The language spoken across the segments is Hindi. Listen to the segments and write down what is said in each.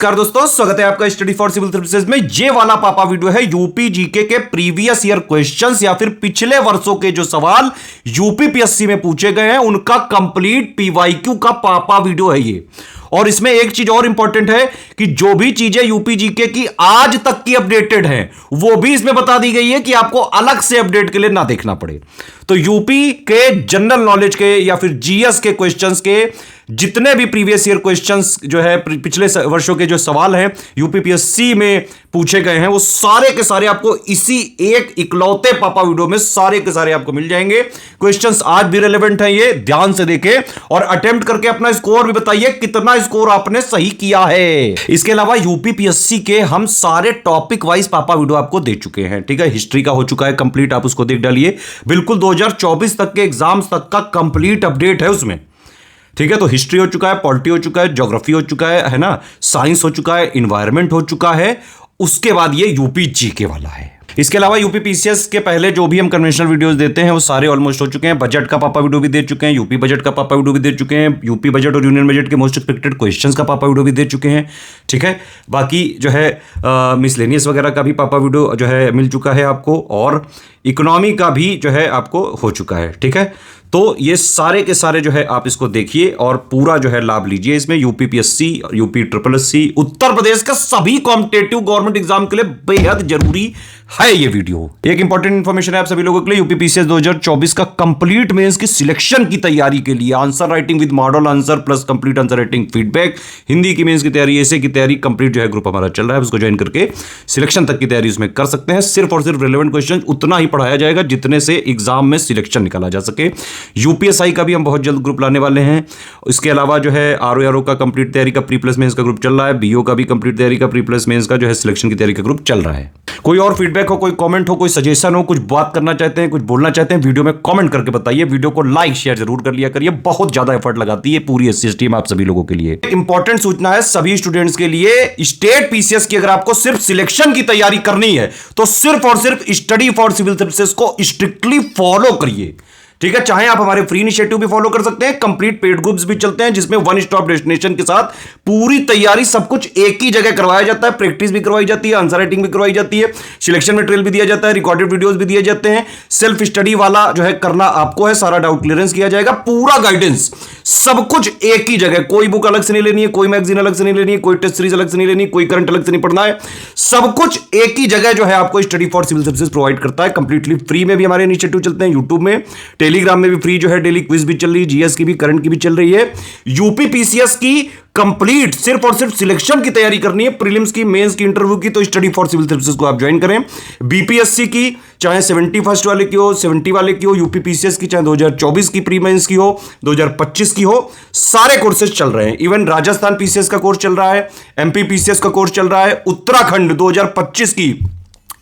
नमस्कार दोस्तों, स्वागत है आपका स्टडी फॉर सिविल सर्विसेज में। ये वाला पापा वीडियो है यूपी जीके के प्रीवियस ईयर क्वेश्चंस या फिर पिछले वर्षों के जो सवाल यूपी पीएससी में पूछे गए हैं उनका कंप्लीट पीवाईक्यू का पापा वीडियो है ये। और इसमें एक चीज और इंपॉर्टेंट है कि जो भी चीजें यूपी जीके की आज तक की अपडेटेड हैं वो भी इसमें बता दी गई है कि आपको अलग से अपडेट के लिए ना देखना पड़े। तो यूपी के जनरल नॉलेज के या फिर जीएस के क्वेश्चंस के जितने भी प्रीवियस ईयर क्वेश्चंस जो है पिछले वर्षों के जो सवाल हैं यूपी पीएससी में पूछे गए हैं वो सारे के सारे आपको इसी एक इकलौते पापा वीडियो में सारे के सारे आपको मिल जाएंगे। क्वेश्चंस आज भी रेलेवेंट हैं, ये ध्यान से देखें और अटेम्प्ट करके अपना स्कोर भी बताइए कितना स्कोर आपने सही किया है। इसके अलावा यूपी पीएससी के हम सारे टॉपिक वाइज पापा वीडियो आपको दे चुके हैं, ठीक है। हिस्ट्री का हो चुका है कंप्लीट, आप उसको देख डालिए। बिल्कुल 2024 तक के एग्जाम्स तक का कंप्लीट अपडेट है उसमें, ठीक है। तो हिस्ट्री हो चुका है, पॉलिटी हो चुका है, ज्योग्राफी हो चुका है ना, साइंस हो चुका है, इन्वायरमेंट हो चुका है। उसके बाद ये यूपी जीके वाला है। इसके अलावा यूपी पीसीएस के पहले जो भी हम कन्वेंशनल वीडियोस देते हैं वो सारे ऑलमोस्ट हो चुके हैं। बजट का पापा वीडियो भी दे चुके हैं, यूपी बजट का पापा वीडियो भी दे चुके हैं, यूपी बजट और यूनियन बजट के मोस्ट एक्सपेक्टेड क्वेश्चंस का पापा वीडियो भी दे चुके हैं, ठीक है। बाकी जो है मिसलेनियस वगैरह का भी पापा वीडियो जो है मिल चुका है आपको, और इकोनॉमी का भी जो है आपको हो चुका है, ठीक है। तो ये सारे के सारे जो है आप इसको देखिए और पूरा जो है लाभ लीजिए। इसमें UP PSC, UP triple SC, Uttar Pradesh का सभी कॉम्पिटेटिव गवर्नमेंट एग्जाम के लिए बेहद जरूरी है ये वीडियो। एक इंपॉर्टेंट इंफॉर्मेशन है आप सभी लोगों के लिए, यूपी पीसीएस 2024 का कंप्लीट मेंस की सिलेक्शन की तैयारी के लिए answer writing with model answer plus complete answer writing feedback, Hindi की मेंस की तैयारी, ऐसे की तैयारी कंप्लीट जो है ग्रुप हमारा चल रहा है, उसको ज्वाइन करके सिलेक्शन तक की तैयारी उसमें कर सकते हैं। सिर्फ और सिर्फ रिलेवेंट क्वेश्चन उतना ही पढ़ाया जाएगा जितने से एग्जाम में सिलेक्शन निकाला जा सके। यूपीएसआई का भी हम बहुत जल्द ग्रुप लाने वाले हैं। इसके अलावा जो है आरओ का कंप्लीट तैयारी का प्री प्लस मेंस का ग्रुप चल रहा है, बीओ का भी कंप्लीट तैयारी का प्री प्लस मेंस का जो है सिलेक्शन की तैयारी का ग्रुप चल रहा है। कोई और फीडबैक हो, कोई कमेंट हो, कोई सजेशन हो, कुछ बात करना चाहते हैं, कुछ बोलना चाहते हैं, वीडियो में कमेंट करके बताइए। वीडियो को लाइक शेयर जरूर कर लिया करिए, बहुत ज्यादा एफर्ट लगाती है पूरी एसएससी टीम आप सभी लोगों के लिए। इंपॉर्टेंट सूचना है सभी स्टूडेंट्स के लिए, स्टेट पीसीएस की अगर आपको सिर्फ सिलेक्शन की तैयारी करनी है तो सिर्फ और सिर्फ स्टडी फॉर सिविल सर्विसेज को स्ट्रिक्टली फॉलो करिए, ठीक है। चाहे आप हमारे फ्री इनिशिएटिव भी फॉलो कर सकते हैं, कंप्लीट पेड ग्रुप्स भी चलते हैं जिसमें वन स्टॉप डेस्टिनेशन के साथ पूरी तैयारी सब कुछ एक ही जगह करवाया जाता है। प्रैक्टिस भी करवाई जाती है, आंसर राइटिंग भी करवाई जाती है, सिलेक्शन मटेरियल भी दिया जाता है, रिकॉर्डेड वीडियोस भी दिए जाते हैं। सेल्फ स्टडी वाला जो है करना आपको है, सारा डाउट क्लियरेंस किया जाएगा, पूरा गाइडेंस सब कुछ एक ही जगह। कोई बुक अलग से नहीं लेनी है, कोई मैगजीन अलग से नहीं लेनी है, कोई टेस्ट सीरीज अलग से नहीं लेनी है, कोई करंट अलग से नहीं पढ़ना है, सब कुछ एक ही जगह जो है आपको study for civil services provide करता है। कंप्लीटली फ्री में भी हमारे इनिशिएटिव चलते हैं, यूट्यूब में, टेलीग्राम में भी फ्री जो है डेली क्विज भी चल रही है, जीएस की भी, करंट की भी चल रही है। यूपी पीसीएस की कंप्लीट सिर्फ और सिर्फ सिलेक्शन की तैयारी करनी है, प्रीलिम्स की, मेंस की, इंटरव्यू की, तो स्टडी फॉर सिविल सर्विसेज को आप ज्वाइन करें। बीपीएससी की चाहे 71 वाले की हो, 70 वाले की हो, यूपी पीसीएस की चाहे 2024 की प्री मेंस की हो, 2025 की हो, सारे कोर्सेज चल रहे हैं। इवन राजस्थान पीसीएस का कोर्स चल रहा है, एमपी पीसीएस का कोर्स चल रहा है, उत्तराखंड 2025 की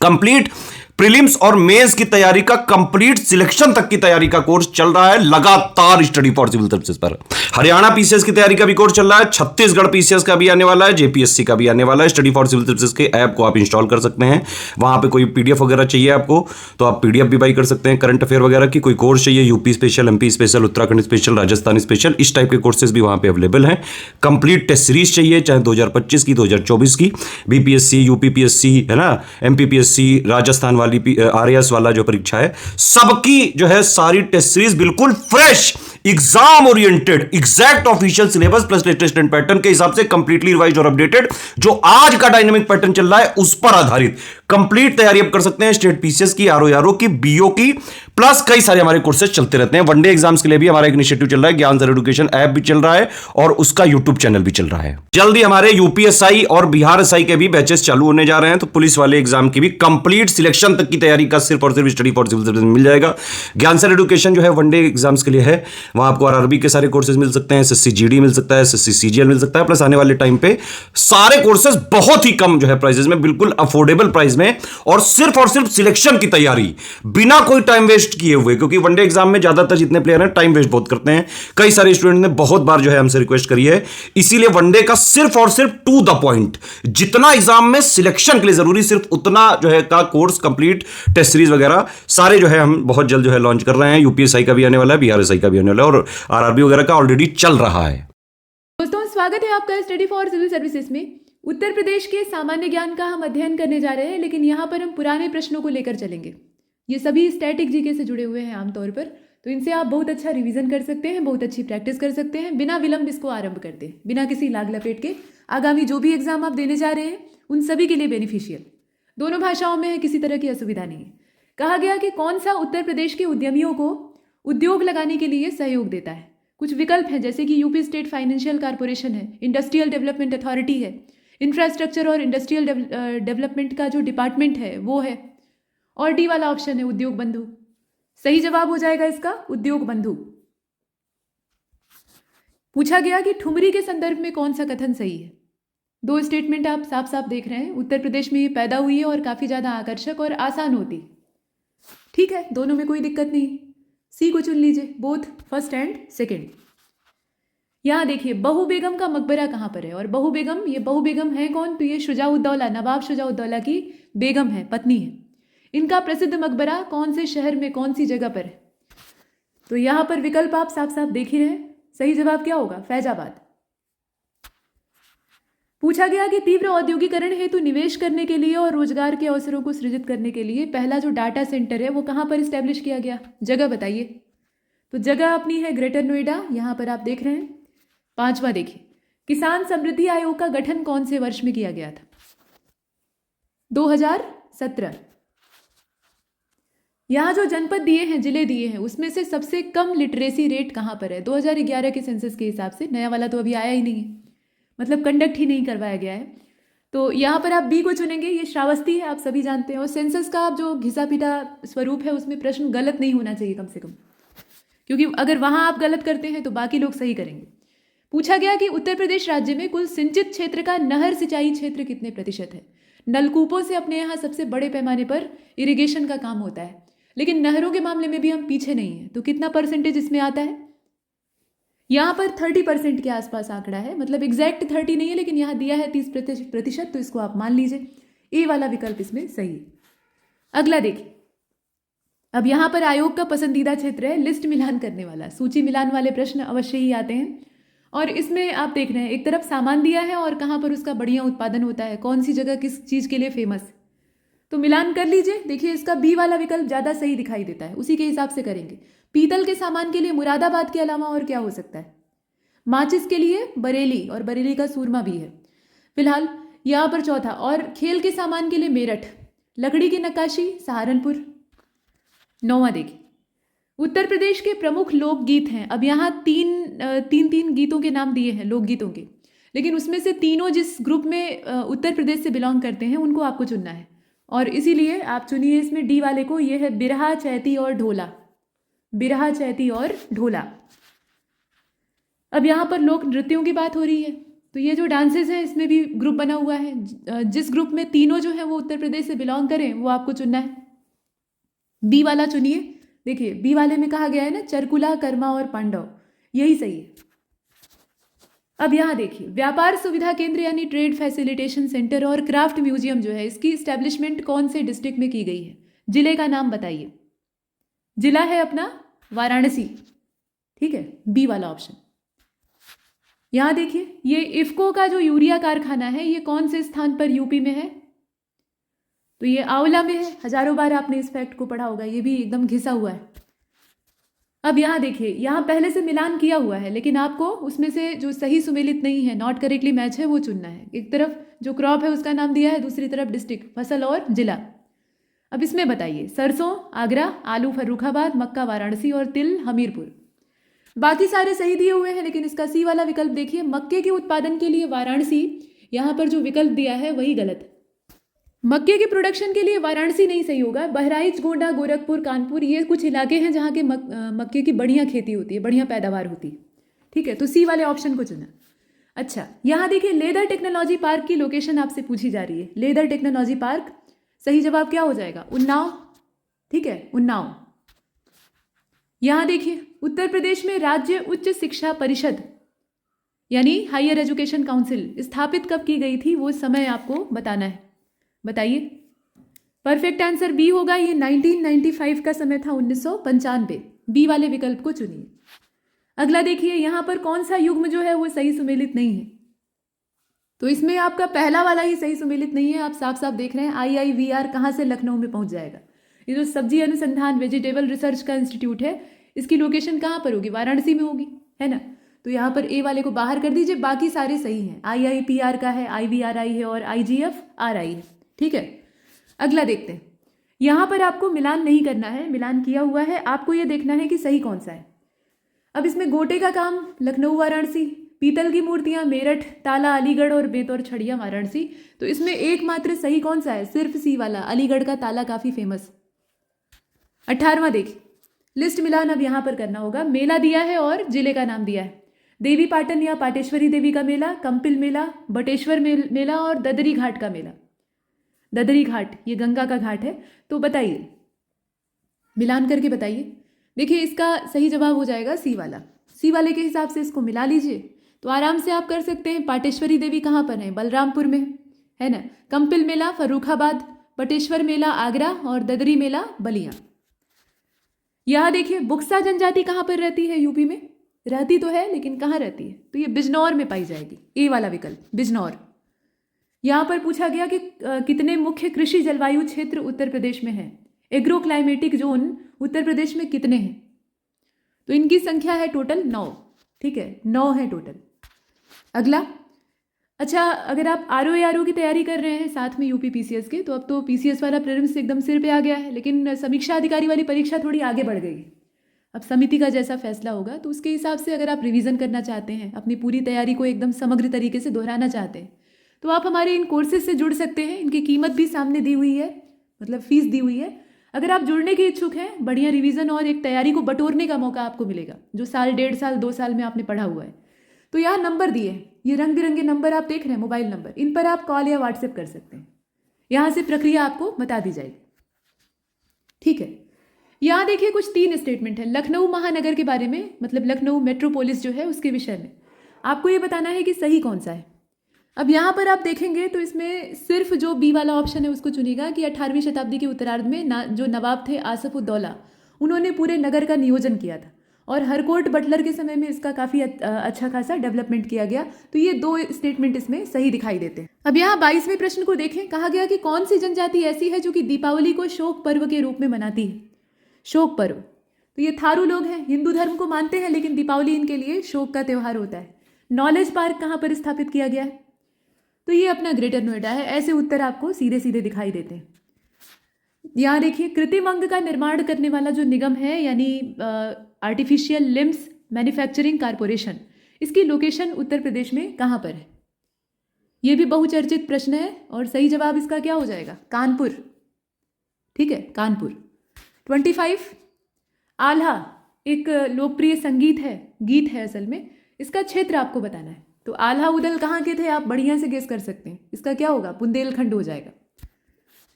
कंप्लीट प्रीलिम्स और मेंस की तैयारी का कंप्लीट सिलेक्शन तक की तैयारी का कोर्स चल रहा है लगातार स्टडी फॉर सिविल सर्विसेज पर। हरियाणा पीसीएस की तैयारी का भी कोर्स चल रहा है, छत्तीसगढ़ पीसीएस का भी आने वाला है, जेपीएससी का भी आने वाला है। स्टडी फॉर सिविल सर्विसेज के ऐप को आप इंस्टॉल कर सकते हैं, वहां पे कोई पीडीएफ वगैरह चाहिए आपको तो आप पीडीएफ भी बाई कर सकते हैं, करंट अफेयर वगैरह की। कोई कोर्स चाहिए, UP special, MP special, Uttarakhand special, Rajasthan special, इस टाइप के कोर्सेज भी वहां पे अवेलेबल हैं। कंप्लीट टेस्ट सीरीज चाहिए, चाहे 2025 की, 2024 की, बीपीएससी, यूपीपीएससी है ना, एमपीपीएससी, राजस्थान वाली आरएएस वाला जो परीक्षा है, सबकी जो है सारी टेस्ट सीरीज बिल्कुल fresh, exam oriented, exact official syllabus plus latest and pattern के हिसाब से कंप्लीटली रिवाइज्ड और अपडेटेड, जो आज का डायनेमिक पैटर्न चल रहा है उस पर आधारित कंप्लीट तैयारी आप कर सकते हैं। स्टेट पीसीएस की, आरओ की, बीओ की, प्लस कई सारे हमारे कोर्सेज चलते रहते हैं। वनडे एग्जाम्स के लिए भी हमारा एक इनिशिएटिव चल रहा है, ज्ञान सर एजुकेशन ऐप भी चल रहा है और उसका यूट्यूब चैनल भी चल रहा है। जल्दी हमारे यूपीएसआई और बिहार एसआई के भी बैचेस चालू होने जा रहे हैं, तो पुलिस वाले एग्जाम की भी कंप्लीट सिलेक्शन तक की तैयारी का सिर्फ और सिर्फ स्टडी फॉर सिविल सर्विसेज मिल जाएगा। ज्ञान सर एजुकेशन जो है वनडे एग्जाम्स के लिए है, वहां आपको आरआरबी के सारे कोर्सेज मिल सकते हैं, एसएससी जीडी मिल सकता है, एसएससी सीजीएल मिल सकता है, प्लस आने वाले टाइम पे सारे कोर्सेज बहुत ही कम जो है प्राइसेस में, बिल्कुल अफोर्डेबल प्राइस में, और सिर्फ सिलेक्शन की तैयारी बिना कोई टाइम वेस्ट किए हुए। क्योंकि वनडे एग्जाम में ज्यादातर जितने प्लेयर हैं टाइम वेस्ट बहुत करते हैं, कई सारे स्टूडेंट ने बहुत बार जो है हमसे रिक्वेस्ट करी है, इसीलिए वनडे का सिर्फ और सिर्फ टू द पॉइंट, जितना एग्जाम में सिलेक्शन के लिए जरूरी सिर्फ उतना जो है का कोर्स, कंप्लीट टेस्ट सीरीज वगैरह सारे जो है हम बहुत जल्द जो है लॉन्च कर रहे हैं। यूपीएसआई का भी आने वाला है, बीआरएसआई का भी आने वाला है और आरआरबी वगैरह का ऑलरेडी चल रहा है। दोस्तों स्वागत है आपका स्टडी फॉर सिविल सर्विसेज में। उत्तर प्रदेश के सामान्य ज्ञान का हम अध्ययन करने जा रहे हैं, लेकिन यहाँ पर हम पुराने प्रश्नों को लेकर चलेंगे। ये सभी स्टैटिक जीके से जुड़े हुए हैं आमतौर पर, तो इनसे आप बहुत अच्छा रिवीजन कर सकते हैं, बहुत अच्छी प्रैक्टिस कर सकते हैं। बिना विलंब इसको आरंभ करते हैं, बिना किसी लाग लपेट के। आगामी जो भी एग्जाम आप देने जा रहे हैं उन सभी के लिए बेनिफिशियल, दोनों भाषाओं में है, किसी तरह की असुविधा नहीं है। कहा गया कि कौन सा उत्तर प्रदेश के उद्यमियों को उद्योग लगाने के लिए सहयोग देता है। कुछ विकल्प हैं, जैसे कि यूपी स्टेट फाइनेंशियल कॉर्पोरेशन है, इंडस्ट्रियल डेवलपमेंट अथॉरिटी है, इंफ्रास्ट्रक्चर और इंडस्ट्रियल डेवलपमेंट का जो डिपार्टमेंट है वो है, और डी वाला ऑप्शन है उद्योग बंधु। सही जवाब हो जाएगा इसका उद्योग बंधु। पूछा गया कि ठुमरी के संदर्भ में कौन सा कथन सही है। दो स्टेटमेंट आप साफ साफ देख रहे हैं। उत्तर प्रदेश में ये पैदा हुई है और काफी ज्यादा आकर्षक और आसान होती। ठीक है, दोनों में कोई दिक्कत नहीं। सी को चुन लीजिए, बोथ फर्स्ट एंड सेकेंड। यहां देखिए बहू बेगम का मकबरा कहां पर है, और बहू बेगम, ये बहू बेगम है कौन, तो ये शुजाउद्दौला, नवाब शुजाउद्दौला की बेगम है, पत्नी है। इनका प्रसिद्ध मकबरा कौन से शहर में, कौन सी जगह पर है, तो यहां पर विकल्प आप साफ साफ देख ही रहे हैं। सही जवाब क्या होगा, फैजाबाद। पूछा गया कि तीव्र औद्योगिकरण हेतु निवेश करने के लिए और रोजगार के अवसरों को सृजित करने के लिए पहला जो डाटा सेंटर है वो कहां पर स्टैब्लिश किया गया, जगह बताइए। तो जगह अपनी है ग्रेटर नोएडा, यहां पर आप देख रहे हैं। पांचवा देखिए, किसान समृद्धि आयोग का गठन कौन से वर्ष में किया गया था, 2017। यहां जो जनपद दिए हैं, जिले दिए हैं, उसमें से सबसे कम लिटरेसी रेट कहां पर है 2011 के सेंसस के हिसाब से। नया वाला तो अभी आया ही नहीं है, मतलब कंडक्ट ही नहीं करवाया गया है। तो यहाँ पर आप बी को चुनेंगे। ये श्रावस्ती है, आप सभी जानते हैं, और सेंसस का आप जो घिसा पिटा स्वरूप है उसमें प्रश्न गलत नहीं होना चाहिए कम से कम, क्योंकि अगर वहां आप गलत करते हैं तो बाकी लोग सही करेंगे। पूछा गया कि उत्तर प्रदेश राज्य में कुल सिंचित क्षेत्र का नहर सिंचाई क्षेत्र कितने प्रतिशत है। नलकूपों से अपने यहाँ सबसे बड़े पैमाने पर इरिगेशन का काम होता है, लेकिन नहरों के मामले में भी हम पीछे नहीं है। तो कितना परसेंटेज इसमें आता है, यहाँ पर 30% के आसपास आंकड़ा है, मतलब एग्जैक्ट 30 नहीं है, लेकिन यहाँ दिया है 30%, तो इसको आप मान लीजिए। ए वाला विकल्प इसमें सही है। अगला देखिए, अब यहाँ पर आयोग का पसंदीदा क्षेत्र है लिस्ट मिलान करने वाला, सूची मिलान वाले प्रश्न अवश्य ही आते हैं। और इसमें आप देख रहे हैं एक तरफ सामान दिया है और कहाँ पर उसका बढ़िया उत्पादन होता है, कौन सी जगह किस चीज़ के लिए फेमस, तो मिलान कर लीजिए। देखिए इसका बी वाला विकल्प ज़्यादा सही दिखाई देता है, उसी के हिसाब से करेंगे। पीतल के सामान के लिए मुरादाबाद के अलावा और क्या हो सकता है, माचिस के लिए बरेली, और बरेली का सूरमा भी है फिलहाल यहाँ पर चौथा। और खेल के सामान के लिए मेरठ, लकड़ी की नक्काशी सहारनपुर। नौवां देखिए, उत्तर प्रदेश के प्रमुख लोकगीत हैं। अब यहाँ तीन गीतों के नाम दिए हैं, लोकगीतों के, लेकिन उसमें से तीनों जिस ग्रुप में उत्तर प्रदेश से बिलोंग करते हैं उनको आपको चुनना है, और इसीलिए आप चुनिए इसमें डी वाले को। ये है बिरहा, चैती और ढोला, बिरहा, चैती और ढोला। अब यहाँ पर लोक नृत्यों की बात हो रही है, तो ये जो डांसेस हैं इसमें भी ग्रुप बना हुआ है। जिस ग्रुप में तीनों जो है वो उत्तर प्रदेश से बिलोंग करें वो आपको चुनना है। बी वाला चुनिए। देखिए बी वाले में कहा गया है ना, चरकुला, कर्मा और पांडव, यही सही है। अब यहाँ देखिए, व्यापार सुविधा केंद्र यानी ट्रेड फैसिलिटेशन सेंटर और क्राफ्ट म्यूजियम जो है, इसकी स्टैब्लिशमेंट कौन से डिस्ट्रिक्ट में की गई है, जिले का नाम बताइए। जिला है अपना वाराणसी, ठीक है, बी वाला ऑप्शन। यहां देखिए, ये इफ्को का जो यूरिया कारखाना है ये कौन से स्थान पर यूपी में है, तो ये आंवला में है। हजारों बार आपने इस फैक्ट को पढ़ा होगा, ये भी एकदम घिसा हुआ है। अब यहाँ देखिए, यहाँ पहले से मिलान किया हुआ है, लेकिन आपको उसमें से जो सही सुमेलित नहीं है, नॉट करेक्टली मैच है, वो चुनना है। एक तरफ जो क्रॉप है उसका नाम दिया है, दूसरी तरफ डिस्ट्रिक्ट, फसल और जिला। अब इसमें बताइए, सरसों आगरा, आलू फर्रुखाबाद, मक्का वाराणसी और तिल हमीरपुर। बाकी सारे सही दिए हुए हैं, लेकिन इसका सी वाला विकल्प देखिए, मक्के के उत्पादन के लिए वाराणसी, यहाँ पर जो विकल्प दिया है वही गलत है। मक्के के प्रोडक्शन के लिए वाराणसी नहीं सही होगा। बहराइच, गोंडा, गोरखपुर, कानपुर, ये कुछ इलाके हैं जहाँ के मक्के की बढ़िया खेती होती है, बढ़िया पैदावार होती है, ठीक है, तो सी वाले ऑप्शन को चुना। अच्छा, यहाँ देखिए, लेदर टेक्नोलॉजी पार्क की लोकेशन आपसे पूछी जा रही है। लेदर टेक्नोलॉजी पार्क, सही जवाब क्या हो जाएगा, उन्नाव, ठीक है, उन्नाव। यहाँ देखिए, उत्तर प्रदेश में राज्य उच्च शिक्षा परिषद यानी हायर एजुकेशन काउंसिल स्थापित कब की गई थी, वो समय आपको बताना है, बताइए। परफेक्ट आंसर बी होगा, ये 1995 का समय था, 1995। बी वाले विकल्प को चुनिए। अगला देखिए, यहां पर कौन सा युग्म जो है वो सही सुमेलित नहीं है। तो इसमें आपका पहला वाला ही सही सुमेलित नहीं है। आप साफ साफ देख रहे हैं IIVR कहाँ से लखनऊ में पहुंच जाएगा। ये जो सब्जी अनुसंधान वेजिटेबल रिसर्च का इंस्टीट्यूट है, इसकी लोकेशन कहाँ पर होगी? वाराणसी में होगी, है ना। तो यहाँ पर ए वाले को बाहर कर दीजिए, बाकी सारे सही हैं। IIPR का है, IVRI है और IGFRI है। ठीक है, अगला देखते हैं। यहाँ पर आपको मिलान नहीं करना है, मिलान किया हुआ है, आपको ये देखना है कि सही कौन सा है। अब इसमें गोटे का काम लखनऊ वाराणसी, पीतल की मूर्तियां मेरठ, ताला अलीगढ़ और बेतौर छड़िया वाराणसी। तो इसमें एकमात्र सही कौन सा है? सिर्फ सी वाला, अलीगढ़ का ताला काफी फेमस। 18वां देखिए, लिस्ट मिलान अब यहाँ पर करना होगा। मेला दिया है और जिले का नाम दिया है। देवी पाटन या पाटेश्वरी देवी का मेला, कंपिल मेला, बटेश्वर मेला और ददरी घाट का मेला। ददरी घाट ये गंगा का घाट है। तो बताइए, मिलान करके बताइए। देखिए, इसका सही जवाब हो जाएगा सी वाला। सी वाले के हिसाब से इसको मिला लीजिए तो आराम से आप कर सकते हैं। पाटेश्वरी देवी कहाँ पर है? बलरामपुर में, है ना। कंपिल मेला फर्रुखाबाद, बटेश्वर मेला आगरा और ददरी मेला बलिया। यहाँ देखिए, बुक्सा जनजाति कहाँ पर रहती है? यूपी में रहती तो है, लेकिन कहाँ रहती है? तो ये बिजनौर में पाई जाएगी, ए वाला विकल्प, बिजनौर। यहाँ पर पूछा गया कि कितने मुख्य कृषि जलवायु क्षेत्र उत्तर प्रदेश में है? Agro climatic zone Uttar Pradesh में कितने हैं? तो इनकी संख्या है टोटल 9। ठीक है, 9 है टोटल। अगला, अच्छा, अगर आप RO की तैयारी कर रहे हैं साथ में यूपी PCS के, तो अब तो PCS वाला प्रीलिम्स एकदम सिर पे आ गया है, लेकिन समीक्षा अधिकारी वाली परीक्षा थोड़ी आगे बढ़ गई। अब समिति का जैसा फैसला होगा तो उसके हिसाब से अगर आप रिवीजन करना चाहते हैं, अपनी पूरी तैयारी को एकदम समग्र तरीके से दोहराना चाहते हैं, तो आप हमारे इन कोर्सेज से जुड़ सकते हैं। इनकी कीमत भी सामने दी हुई है, मतलब फीस दी हुई है। अगर आप जुड़ने के इच्छुक हैं, बढ़िया रिवीजन और एक तैयारी को बटोरने का मौका आपको मिलेगा, जो साल, 1.5 साल, 2 साल में आपने पढ़ा हुआ है। तो यहाँ नंबर दिए हैं, ये रंग बिरंगे नंबर आप देख रहे हैं, मोबाइल नंबर, इन पर आप कॉल या व्हाट्सएप कर सकते हैं। यहाँ से प्रक्रिया आपको बता दी जाएगी। ठीक है, यहाँ देखिए कुछ 3 स्टेटमेंट है लखनऊ महानगर के बारे में, मतलब लखनऊ मेट्रोपोलिस जो है उसके विषय में। आपको ये बताना है कि सही कौन सा है। अब यहाँ पर आप देखेंगे तो इसमें सिर्फ जो बी वाला ऑप्शन है उसको चुनिएगा कि 18वीं शताब्दी के उत्तरार्ध में जो नवाब थे आसफ उद्दौला, उन्होंने पूरे नगर का नियोजन किया था और हरकोट बटलर के समय में इसका काफ़ी अच्छा खासा डेवलपमेंट किया गया। तो ये 2 स्टेटमेंट इसमें सही दिखाई देते हैं। अब यहाँ 22वें प्रश्न को देखें, कहा गया कि कौन सी जनजाति ऐसी है जो कि दीपावली को शोक पर्व के रूप में मनाती है? शोक पर्व, तो ये थारू लोग हैं, हिंदू धर्म को मानते हैं, लेकिन दीपावली इनके लिए शोक का त्यौहार होता है। नॉलेज पार्क कहाँ पर स्थापित किया गया है? तो ये अपना ग्रेटर नोएडा है। ऐसे उत्तर आपको सीधे सीधे दिखाई देते हैं। यहाँ देखिए, कृत्रिम अंग का निर्माण करने वाला जो निगम है, यानी आर्टिफिशियल लिम्स मैन्युफैक्चरिंग कारपोरेशन, इसकी लोकेशन उत्तर प्रदेश में कहाँ पर है? ये भी बहुचर्चित प्रश्न है और सही जवाब इसका क्या हो जाएगा? कानपुर। ठीक है, कानपुर। 25, आल्हा एक लोकप्रिय संगीत है, गीत है असल में, इसका क्षेत्र आपको बताना है। तो आल्हा उदल कहाँ के थे? आप बढ़िया से गेस कर सकते हैं। इसका क्या होगा? बुंदेलखंड हो जाएगा।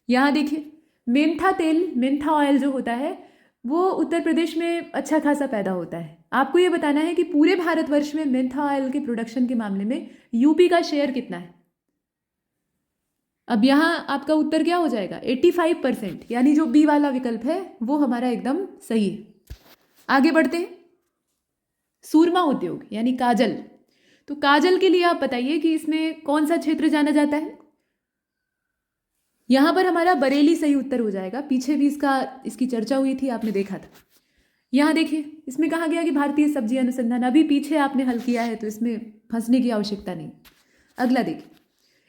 यहाँ देखिए, मेंथा तेल, मेंथा ऑयल जो होता है वो उत्तर प्रदेश में अच्छा खासा पैदा होता है। आपको ये बताना है कि पूरे भारतवर्ष में मेंथा ऑयल के प्रोडक्शन के मामले में यूपी का शेयर कितना है। अब यहाँ आपका उत्तर क्या हो जाएगा? 85%, यानी जो बी वाला विकल्प है वो हमारा एकदम सही है। आगे बढ़ते हैं। सूरमा उद्योग यानी काजल, तो काजल के लिए आप बताइए कि इसमें कौन सा क्षेत्र जाना जाता है? यहां पर हमारा बरेली सही उत्तर हो जाएगा। पीछे भी इसकी चर्चा हुई थी, आपने देखा था। यहाँ देखिए, इसमें कहा गया कि भारतीय सब्जी अनुसंधान, अभी पीछे आपने हल किया है तो इसमें फंसने की आवश्यकता नहीं। अगला देखिए,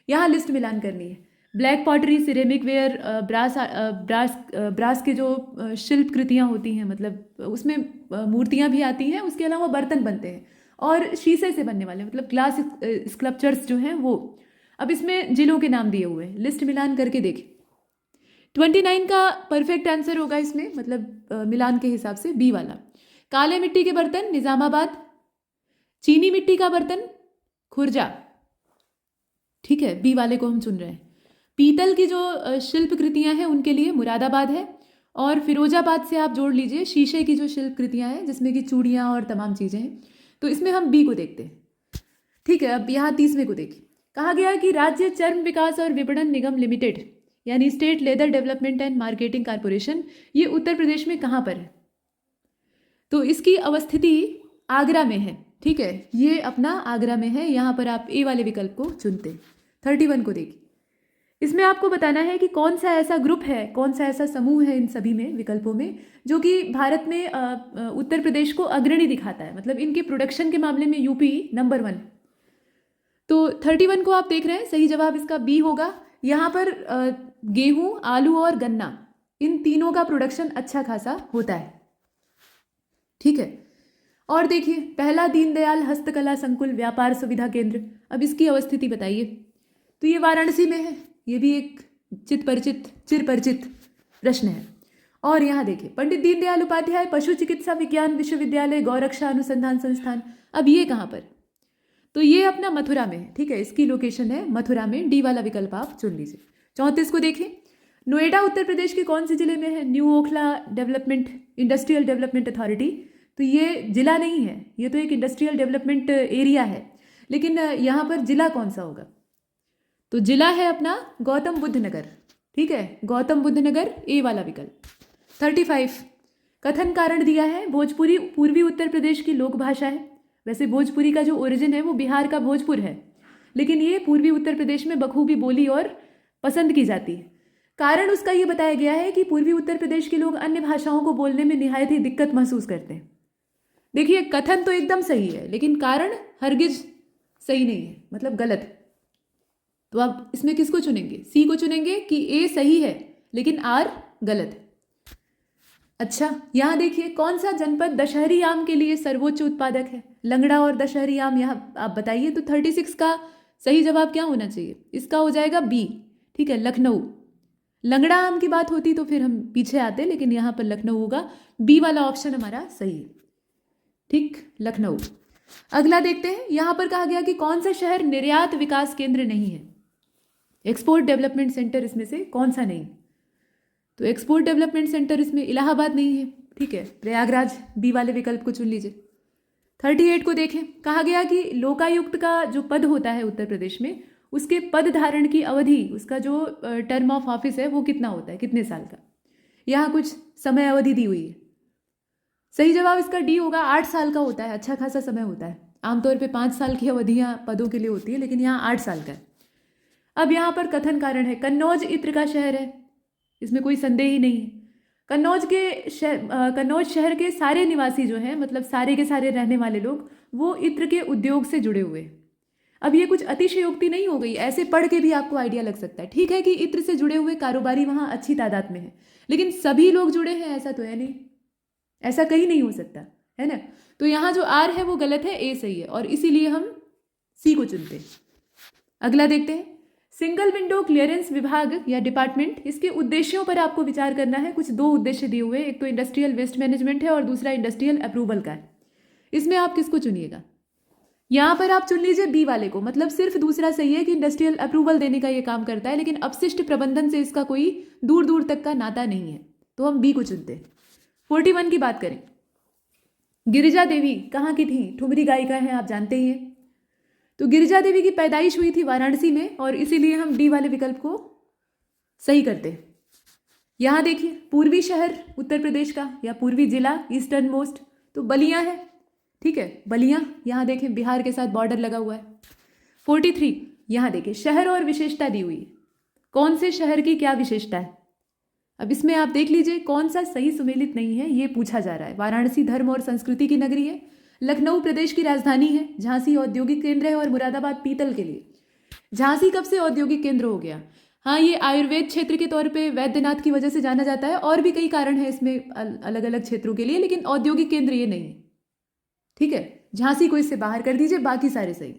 यहाँ लिस्ट मिलान करनी है। Black pottery, ceramic ware, brass के जो शिल्प कृतियाँ होती हैं, मतलब उसमें मूर्तियाँ भी आती हैं, उसके अलावा बर्तन बनते हैं और शीशे से बनने वाले, मतलब ग्लास स्कल्पचर्स जो हैं वो। अब इसमें जिलों के नाम दिए हुए हैं, लिस्ट मिलान करके देखें। 29 का परफेक्ट आंसर होगा इसमें, मतलब मिलान के हिसाब से बी वाला। काले मिट्टी के बर्तन निजामाबाद, चीनी मिट्टी का बर्तन खुर्जा। ठीक है, बी वाले को हम चुन रहे हैं। पीतल की जो शिल्प कृतियां हैं उनके लिए मुरादाबाद है, और फिरोजाबाद से आप जोड़ लीजिए शीशे की जो शिल्प कृतियां हैं जिसमें कि चूड़ियाँ और तमाम चीज़ें हैं। तो इसमें हम बी को देखते हैं। ठीक है, अब यहाँ 30वें को देखिए। कहा गया कि राज्य चर्म विकास और विपणन निगम लिमिटेड यानी state leather development and marketing corporation, ये उत्तर प्रदेश में कहाँ पर है? तो इसकी अवस्थिति आगरा में है। ठीक है, ये अपना आगरा में है। यहाँ पर आप ए वाले विकल्प को चुनते हैं। 31 को देखिए, इसमें आपको बताना है कि कौन सा ऐसा ग्रुप है, कौन सा ऐसा समूह है इन सभी में विकल्पों में जो कि भारत में उत्तर प्रदेश को अग्रणी दिखाता है, मतलब इनके प्रोडक्शन के मामले में यूपी नंबर 1। तो 31 को आप देख रहे हैं, सही जवाब इसका बी होगा। यहाँ पर गेहूं, आलू और गन्ना, इन तीनों का प्रोडक्शन अच्छा खासा होता है। ठीक है, और देखिए पहला दीनदयाल हस्तकला संकुल व्यापार सुविधा केंद्र, अब इसकी अवस्थिति बताइए। तो ये वाराणसी में है, ये भी एक चिर परिचित प्रश्न है। और यहाँ देखिए पंडित दीनदयाल उपाध्याय पशु चिकित्सा विज्ञान विश्वविद्यालय गौरक्षा अनुसंधान संस्थान, अब ये कहाँ पर? तो ये अपना मथुरा में है। ठीक है, इसकी लोकेशन है मथुरा में, डी वाला विकल्प आप चुन लीजिए। 34 को देखें, नोएडा उत्तर प्रदेश के कौन से जिले में है? New Okhla development industrial development authority. तो ये जिला नहीं है, ये तो एक इंडस्ट्रियल डेवलपमेंट एरिया है, लेकिन यहाँ पर जिला कौन सा होगा? तो जिला है अपना गौतम बुद्ध नगर। ठीक है, गौतम बुद्ध नगर, ए वाला विकल्प। 35 कथन कारण दिया है, भोजपुरी पूर्वी उत्तर प्रदेश की लोक भाषा है। वैसे भोजपुरी का जो ओरिजिन है वो बिहार का भोजपुर है, लेकिन ये पूर्वी उत्तर प्रदेश में बखूबी बोली और पसंद की जाती है। कारण उसका ये बताया गया है कि पूर्वी उत्तर प्रदेश के लोग अन्य भाषाओं को बोलने में निहायत ही दिक्कत महसूस करते हैं। देखिए कथन तो एकदम सही है, लेकिन कारण हरगिज सही नहीं है, मतलब गलत। तो आप इसमें किसको चुनेंगे? सी को चुनेंगे कि ए सही है लेकिन आर गलत है। अच्छा, यहाँ देखिए कौन सा जनपद दशहरी आम के लिए सर्वोच्च उत्पादक है? लंगड़ा और दशहरी आम, यहाँ आप बताइए। तो 36 का सही जवाब क्या होना चाहिए? इसका हो जाएगा बी। ठीक है, लखनऊ। लंगड़ा आम की बात होती तो फिर हम पीछे आते, लेकिन यहाँ पर लखनऊ होगा। बी वाला ऑप्शन हमारा सही है। ठीक, लखनऊ। अगला देखते हैं, यहाँ पर कहा गया कि कौन सा शहर निर्यात विकास केंद्र नहीं है? एक्सपोर्ट डेवलपमेंट सेंटर इसमें से कौन सा नहीं? तो एक्सपोर्ट डेवलपमेंट सेंटर इसमें इलाहाबाद नहीं है। ठीक है, प्रयागराज, बी वाले विकल्प को चुन लीजिए। 38 को देखें, कहा गया कि लोकायुक्त का जो पद होता है उत्तर प्रदेश में, उसके पद धारण की अवधि, उसका जो टर्म ऑफ ऑफिस है वो कितना होता है, कितने साल का? यहाँ कुछ समय अवधि दी हुई है। सही जवाब इसका डी होगा, 8 साल का होता है। अच्छा खासा समय होता है। आमतौर पे 5 साल की अवधियाँ पदों के लिए होती है, लेकिन यहाँ 8 साल का है। अब यहाँ पर कथन कारण है, कन्नौज इत्र का शहर है, इसमें कोई संदेह ही नहीं है। कन्नौज शहर के सारे निवासी जो हैं, मतलब सारे के सारे रहने वाले लोग, वो इत्र के उद्योग से जुड़े हुए हैं। अब ये कुछ अतिशयोक्ति नहीं हो गई, ऐसे पढ़ के भी आपको आइडिया लग सकता है। ठीक है कि इत्र से जुड़े हुए कारोबारी वहाँ अच्छी तादाद में है, लेकिन सभी लोग जुड़े हैं ऐसा तो है नहीं, ऐसा कहीं नहीं हो सकता है ना। तो यहाँ जो आर है वो गलत है, ए सही है, और इसीलिए हम सी को चुनते हैं। अगला देखते हैं, सिंगल विंडो क्लियरेंस विभाग या डिपार्टमेंट, इसके उद्देश्यों पर आपको विचार करना है। कुछ 2 उद्देश्य दिए हुए, एक तो इंडस्ट्रियल वेस्ट मैनेजमेंट है और दूसरा इंडस्ट्रियल अप्रूवल का है। इसमें आप किसको चुनिएगा? यहाँ पर आप चुन लीजिए बी वाले को, मतलब सिर्फ दूसरा सही है कि इंडस्ट्रियल अप्रूवल देने का ये काम करता है, लेकिन अपशिष्ट प्रबंधन से इसका कोई दूर दूर तक का नाता नहीं है, तो हम बी को चुनते हैं। 41 की बात करें, गिरिजा देवी कहाँ की थी? ठुमरी गायिका हैं, आप जानते ही हैं। तो गिरिजा देवी की पैदाइश हुई थी वाराणसी में, और इसीलिए हम डी वाले विकल्प को सही करते हैं। यहाँ देखिए पूर्वी शहर उत्तर प्रदेश का या पूर्वी जिला, ईस्टर्न मोस्ट, तो बलिया है। ठीक है, बलिया, यहाँ देखें बिहार के साथ बॉर्डर लगा हुआ है। 43, यहाँ देखिए शहर और विशेषता दी हुई है, कौन से शहर की क्या विशेषता है? अब इसमें आप देख लीजिए कौन सा सही सुमेलित नहीं है, ये पूछा जा रहा है। वाराणसी धर्म और संस्कृति की नगरी है, लखनऊ प्रदेश की राजधानी है, झांसी औद्योगिक केंद्र है, और मुरादाबाद पीतल के लिए। झांसी कब से औद्योगिक केंद्र हो गया? हाँ, ये आयुर्वेद क्षेत्र के तौर पे वैद्यनाथ की वजह से जाना जाता है, और भी कई कारण है इसमें अलग अलग क्षेत्रों के लिए, लेकिन औद्योगिक केंद्र ये नहीं है। ठीक है, झांसी को इससे बाहर कर दीजिए, बाकी सारे सही।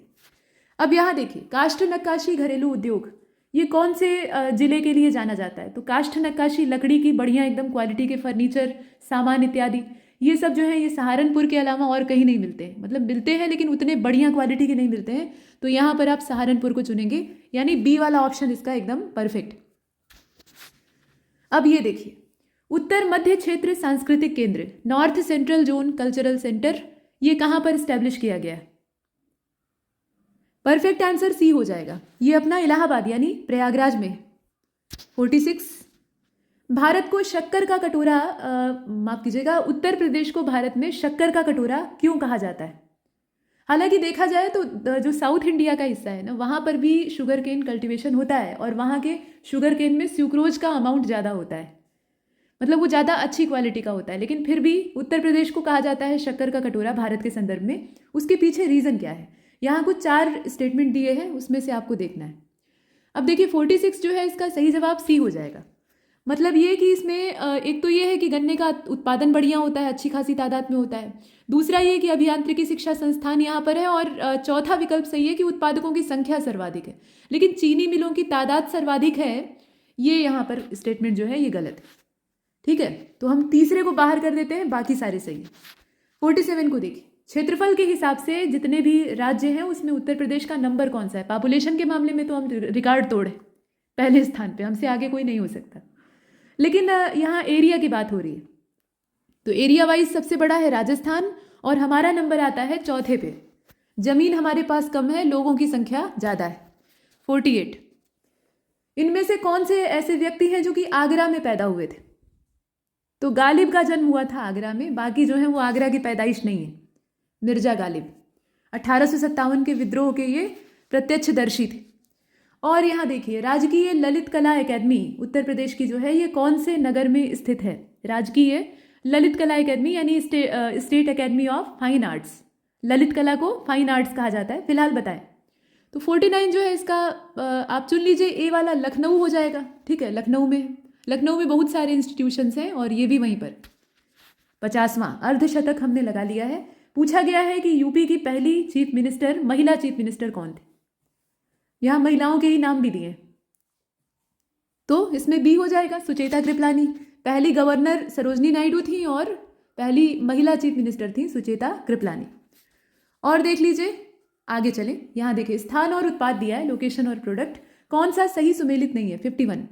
अब यहाँ देखिए काष्ठ नक्काशी घरेलू उद्योग, ये कौन से जिले के लिए जाना जाता है? तो काष्ठ नक्काशी, लकड़ी की बढ़िया एकदम क्वालिटी के फर्नीचर, सामान इत्यादि, ये सब जो है ये सहारनपुर के अलावा और कहीं नहीं मिलते हैं। मतलब मिलते हैं लेकिन उतने बढ़िया क्वालिटी के नहीं मिलते हैं, तो यहाँ पर आप सहारनपुर को चुनेंगे, यानी बी वाला ऑप्शन इसका एकदम परफेक्ट। अब ये देखिए उत्तर मध्य क्षेत्र सांस्कृतिक केंद्र, north central zone cultural centre, ये कहाँ पर स्टैब्लिश किया गया है? परफेक्ट आंसर सी हो जाएगा, ये अपना इलाहाबाद यानी प्रयागराज में। 46, भारत को शक्कर का कटोरा, माफ कीजिएगा, उत्तर प्रदेश को भारत में शक्कर का कटोरा क्यों कहा जाता है? हालांकि देखा जाए तो जो साउथ इंडिया का हिस्सा है ना, वहाँ पर भी शुगर केन कल्टीवेशन होता है और वहाँ के शुगर केन में स्यूक्रोज का अमाउंट ज़्यादा होता है, मतलब वो ज़्यादा अच्छी क्वालिटी का होता है। लेकिन फिर भी उत्तर प्रदेश को कहा जाता है शक्कर का कटोरा भारत के संदर्भ में। उसके पीछे रीज़न क्या है? यहाँ कुछ 4 स्टेटमेंट दिए हैं, उसमें से आपको देखना है। अब देखिए 46 जो है इसका सही जवाब सी हो जाएगा। मतलब ये कि इसमें एक तो ये है कि गन्ने का उत्पादन बढ़िया होता है, अच्छी खासी तादाद में होता है। दूसरा ये कि अभियांत्रिकी शिक्षा संस्थान यहाँ पर है। और चौथा विकल्प सही है कि उत्पादकों की संख्या सर्वाधिक है, लेकिन चीनी मिलों की तादाद सर्वाधिक है। ये यहाँ पर स्टेटमेंट जो है ये गलत है। ठीक है, तो हम तीसरे को बाहर कर देते हैं, बाकी सारे सही है। 47 को देखिए, क्षेत्रफल के हिसाब से जितने भी राज्य हैं उसमें उत्तर प्रदेश का नंबर कौन सा है? पॉपुलेशन के मामले में तो हम रिकॉर्ड तोड़े, पहले स्थान पे, हमसे आगे कोई नहीं हो सकता। लेकिन यहाँ एरिया की बात हो रही है, तो एरिया वाइज सबसे बड़ा है राजस्थान और हमारा नंबर आता है चौथे पे। जमीन हमारे पास कम है, लोगों की संख्या ज़्यादा है, 48। इनमें से कौन से ऐसे व्यक्ति हैं जो कि आगरा में पैदा हुए थे? तो गालिब का जन्म हुआ था आगरा में, बाकी जो है वो आगरा की पैदाइश नहीं है। मिर्जा गालिब 1857 के विद्रोह के ये प्रत्यक्षदर्शी थे। और यहाँ देखिए राजकीय ललित कला एकेडमी उत्तर प्रदेश की जो है ये कौन से नगर में स्थित है? राजकीय ललित कला एकेडमी यानी state academy of fine arts. Lalit कला को फाइन आर्ट्स कहा जाता है। फिलहाल बताएं तो 49 जो है इसका आप चुन लीजिए, ए वाला लखनऊ हो जाएगा। ठीक है, लखनऊ में बहुत सारे इंस्टीट्यूशंस हैं और ये भी वहीं पर। 50वां अर्धशतक हमने लगा लिया है। पूछा गया है कि यूपी की पहली चीफ मिनिस्टर, महिला चीफ मिनिस्टर कौन थी? यहाँ महिलाओं के ही नाम भी दिए, तो इसमें बी हो जाएगा, सुचेता कृपलानी। पहली गवर्नर सरोजनी नायडू थी और पहली महिला चीफ मिनिस्टर थी सुचेता कृपलानी। और देख लीजिए आगे चले, यहाँ देखिए स्थान और उत्पाद दिया है, लोकेशन और प्रोडक्ट, कौन सा सही सुमेलित नहीं है? 51।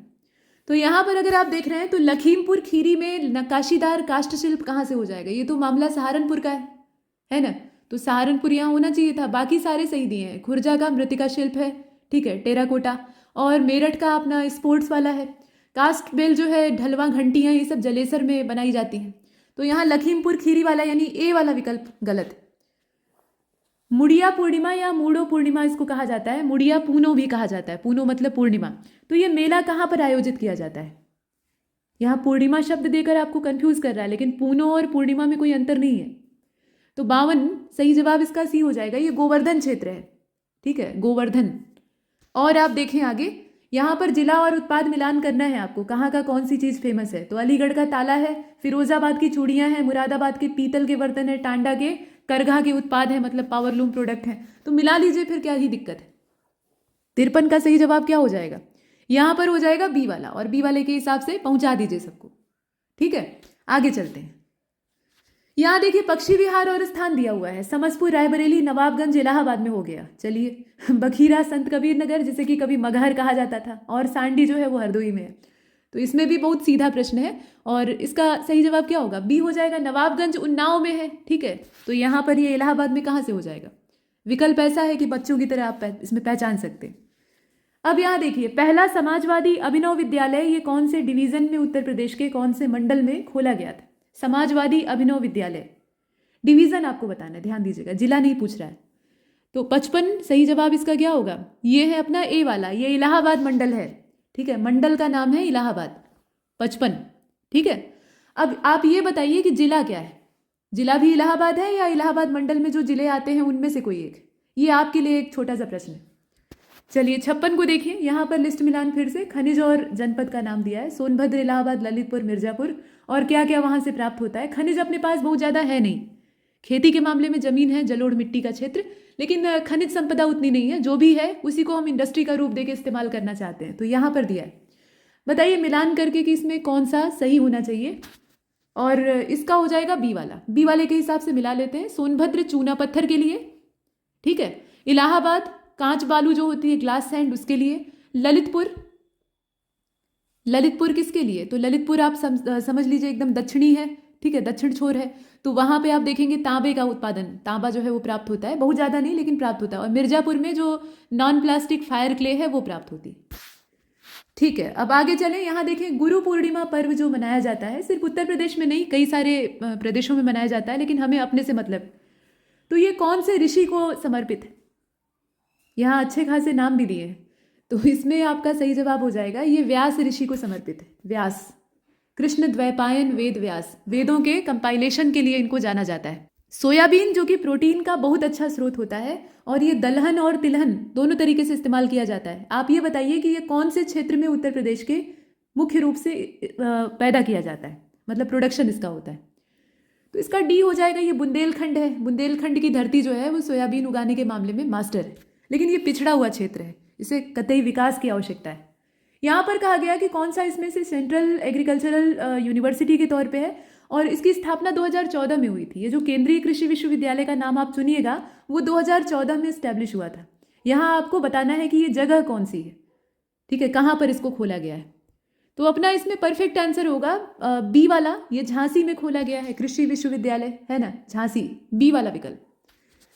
तो यहाँ पर अगर आप देख रहे हैं तो लखीमपुर खीरी में नक्काशीदार काष्ठ शिल्प कहाँ से हो जाएगा? ये तो मामला सहारनपुर का है ना, तो सहारनपुर यहाँ होना चाहिए था। बाकी सारे सही दिए हैं। खुर्जा का मृतिका शिल्प है, ठीक है, टेराकोटा। और मेरठ का अपना स्पोर्ट्स वाला है। कास्ट बेल जो है, ढलवा घंटियाँ, ये सब जलेसर में बनाई जाती हैं। तो यहाँ लखीमपुर खीरी वाला यानी ए वाला विकल्प गलत है। मुड़िया पूर्णिमा या मूडो पूर्णिमा इसको कहा जाता है, मुड़िया पूनो भी कहा जाता है, पूनो मतलब पूर्णिमा। तो ये मेला कहाँ पर आयोजित किया जाता है? यहाँ पूर्णिमा शब्द देकर आपको कंफ्यूज कर रहा है, लेकिन पूनो और पूर्णिमा में कोई अंतर नहीं है। तो 52 सही जवाब इसका सी हो जाएगा। ये गोवर्धन क्षेत्र है, ठीक है, गोवर्धन। और आप देखें आगे, यहाँ पर जिला और उत्पाद मिलान करना है आपको, कहाँ का कौन सी चीज़ फेमस है। तो अलीगढ़ का ताला है, फिरोजाबाद की चूड़ियाँ हैं, मुरादाबाद के पीतल के बर्तन है, टांडा के करघा के उत्पाद है, मतलब पावरलूम प्रोडक्ट है। तो मिला लीजिए, फिर क्या ही दिक्कत है। 53 का सही जवाब क्या हो जाएगा? यहाँ पर हो जाएगा बी वाला, और बी वाले के हिसाब से पहुंचा दीजिए सबको। ठीक है, आगे चलते हैं। यहाँ देखिए पक्षी विहार और स्थान दिया हुआ है, समसपुर, रायबरेली, नवाबगंज, इलाहाबाद में हो गया। चलिए बखीरा संत कबीर नगर, जिसे कि कभी मगहर कहा जाता था, और सांडी जो है वो हरदोई में है। तो इसमें भी बहुत सीधा प्रश्न है और इसका सही जवाब क्या होगा? बी हो जाएगा। नवाबगंज उन्नाव में है, ठीक है, तो यहाँ पर ये इलाहाबाद में कहाँ से हो जाएगा? विकल्प ऐसा है कि बच्चों की तरह आप इसमें पहचान सकते हैं। अब यहाँ देखिए, पहला समाजवादी अभिनव विद्यालय ये कौन से डिवीजन में, उत्तर प्रदेश के कौन से मंडल में खोला गया था? समाजवादी अभिनव विद्यालय, डिवीजन आपको बताना है, ध्यान दीजिएगा, जिला नहीं पूछ रहा है। तो 55 सही जवाब इसका क्या होगा? ये है अपना ए वाला, ये इलाहाबाद मंडल है, ठीक है, मंडल का नाम है इलाहाबाद। 55, ठीक है। अब आप ये बताइए कि जिला क्या है? जिला भी इलाहाबाद है या इलाहाबाद मंडल में जो जिले आते हैं उनमें से कोई एक? ये आपके लिए एक छोटा सा प्रश्न है। चलिए 56 को देखिए, यहाँ पर लिस्ट मिलान फिर से, खनिज और जनपद का नाम दिया है, सोनभद्र, इलाहाबाद, ललितपुर, मिर्जापुर, और क्या क्या वहाँ से प्राप्त होता है। खनिज अपने पास बहुत ज़्यादा है नहीं, खेती के मामले में ज़मीन है, जलोढ़ मिट्टी का क्षेत्र, लेकिन खनिज संपदा उतनी नहीं है। जो भी है उसी को हम इंडस्ट्री का रूप देके इस्तेमाल करना चाहते हैं, तो यहाँ पर दिया है। बताइए मिलान करके कि इसमें कौन सा सही होना चाहिए, और इसका हो जाएगा बी वाला। बी वाले के हिसाब से मिला लेते हैं। सोनभद्र चूना पत्थर के लिए, ठीक है, इलाहाबाद कांच बालू जो होती है, ग्लास सैंड, उसके लिए, ललितपुर किसके लिए? तो ललितपुर आप समझ लीजिए एकदम दक्षिणी है, ठीक है, दक्षिण छोर है, तो वहाँ पे आप देखेंगे तांबे का उत्पादन, तांबा जो है वो प्राप्त होता है, बहुत ज़्यादा नहीं लेकिन प्राप्त होता है। और मिर्जापुर में जो नॉन प्लास्टिक फायर क्ले है वो प्राप्त होती है। ठीक है, अब आगे चलें। यहाँ देखें गुरु पूर्णिमा पर्व जो मनाया जाता है, सिर्फ उत्तर प्रदेश में नहीं कई सारे प्रदेशों में मनाया जाता है, लेकिन हमें अपने से मतलब। तो ये कौन से ऋषि को समर्पित है? यहाँ अच्छे खासे नाम भी दिए हैं, तो इसमें आपका सही जवाब हो जाएगा ये व्यास ऋषि को समर्पित है। व्यास, कृष्ण द्वैपायन वेद व्यास, वेदों के कंपाइलेशन के लिए इनको जाना जाता है। सोयाबीन जो कि प्रोटीन का बहुत अच्छा स्रोत होता है और ये दलहन और तिलहन दोनों तरीके से इस्तेमाल किया जाता है। आप ये बताइए कि ये कौन से क्षेत्र में उत्तर प्रदेश के मुख्य रूप से पैदा किया जाता है, मतलब प्रोडक्शन इसका होता है? तो इसका डी हो जाएगा, ये बुंदेलखंड है। बुंदेलखंड की धरती जो है वो सोयाबीन उगाने के मामले में मास्टर है, लेकिन ये पिछड़ा हुआ क्षेत्र है, इसे कतई विकास की आवश्यकता है। यहाँ पर कहा गया कि कौन सा इसमें से सेंट्रल एग्रीकल्चरल यूनिवर्सिटी के तौर पे है और इसकी स्थापना 2014 में हुई थी। ये जो केंद्रीय कृषि विश्वविद्यालय का नाम आप चुनिएगा वो 2014 में इस्टेब्लिश हुआ था। यहाँ आपको बताना है कि ये जगह कौन सी है, ठीक है, कहाँ पर इसको खोला गया है। तो अपना इसमें परफेक्ट आंसर होगा बी वाला, ये झांसी में खोला गया है कृषि विश्वविद्यालय, है ना, झांसी, बी वाला विकल्प।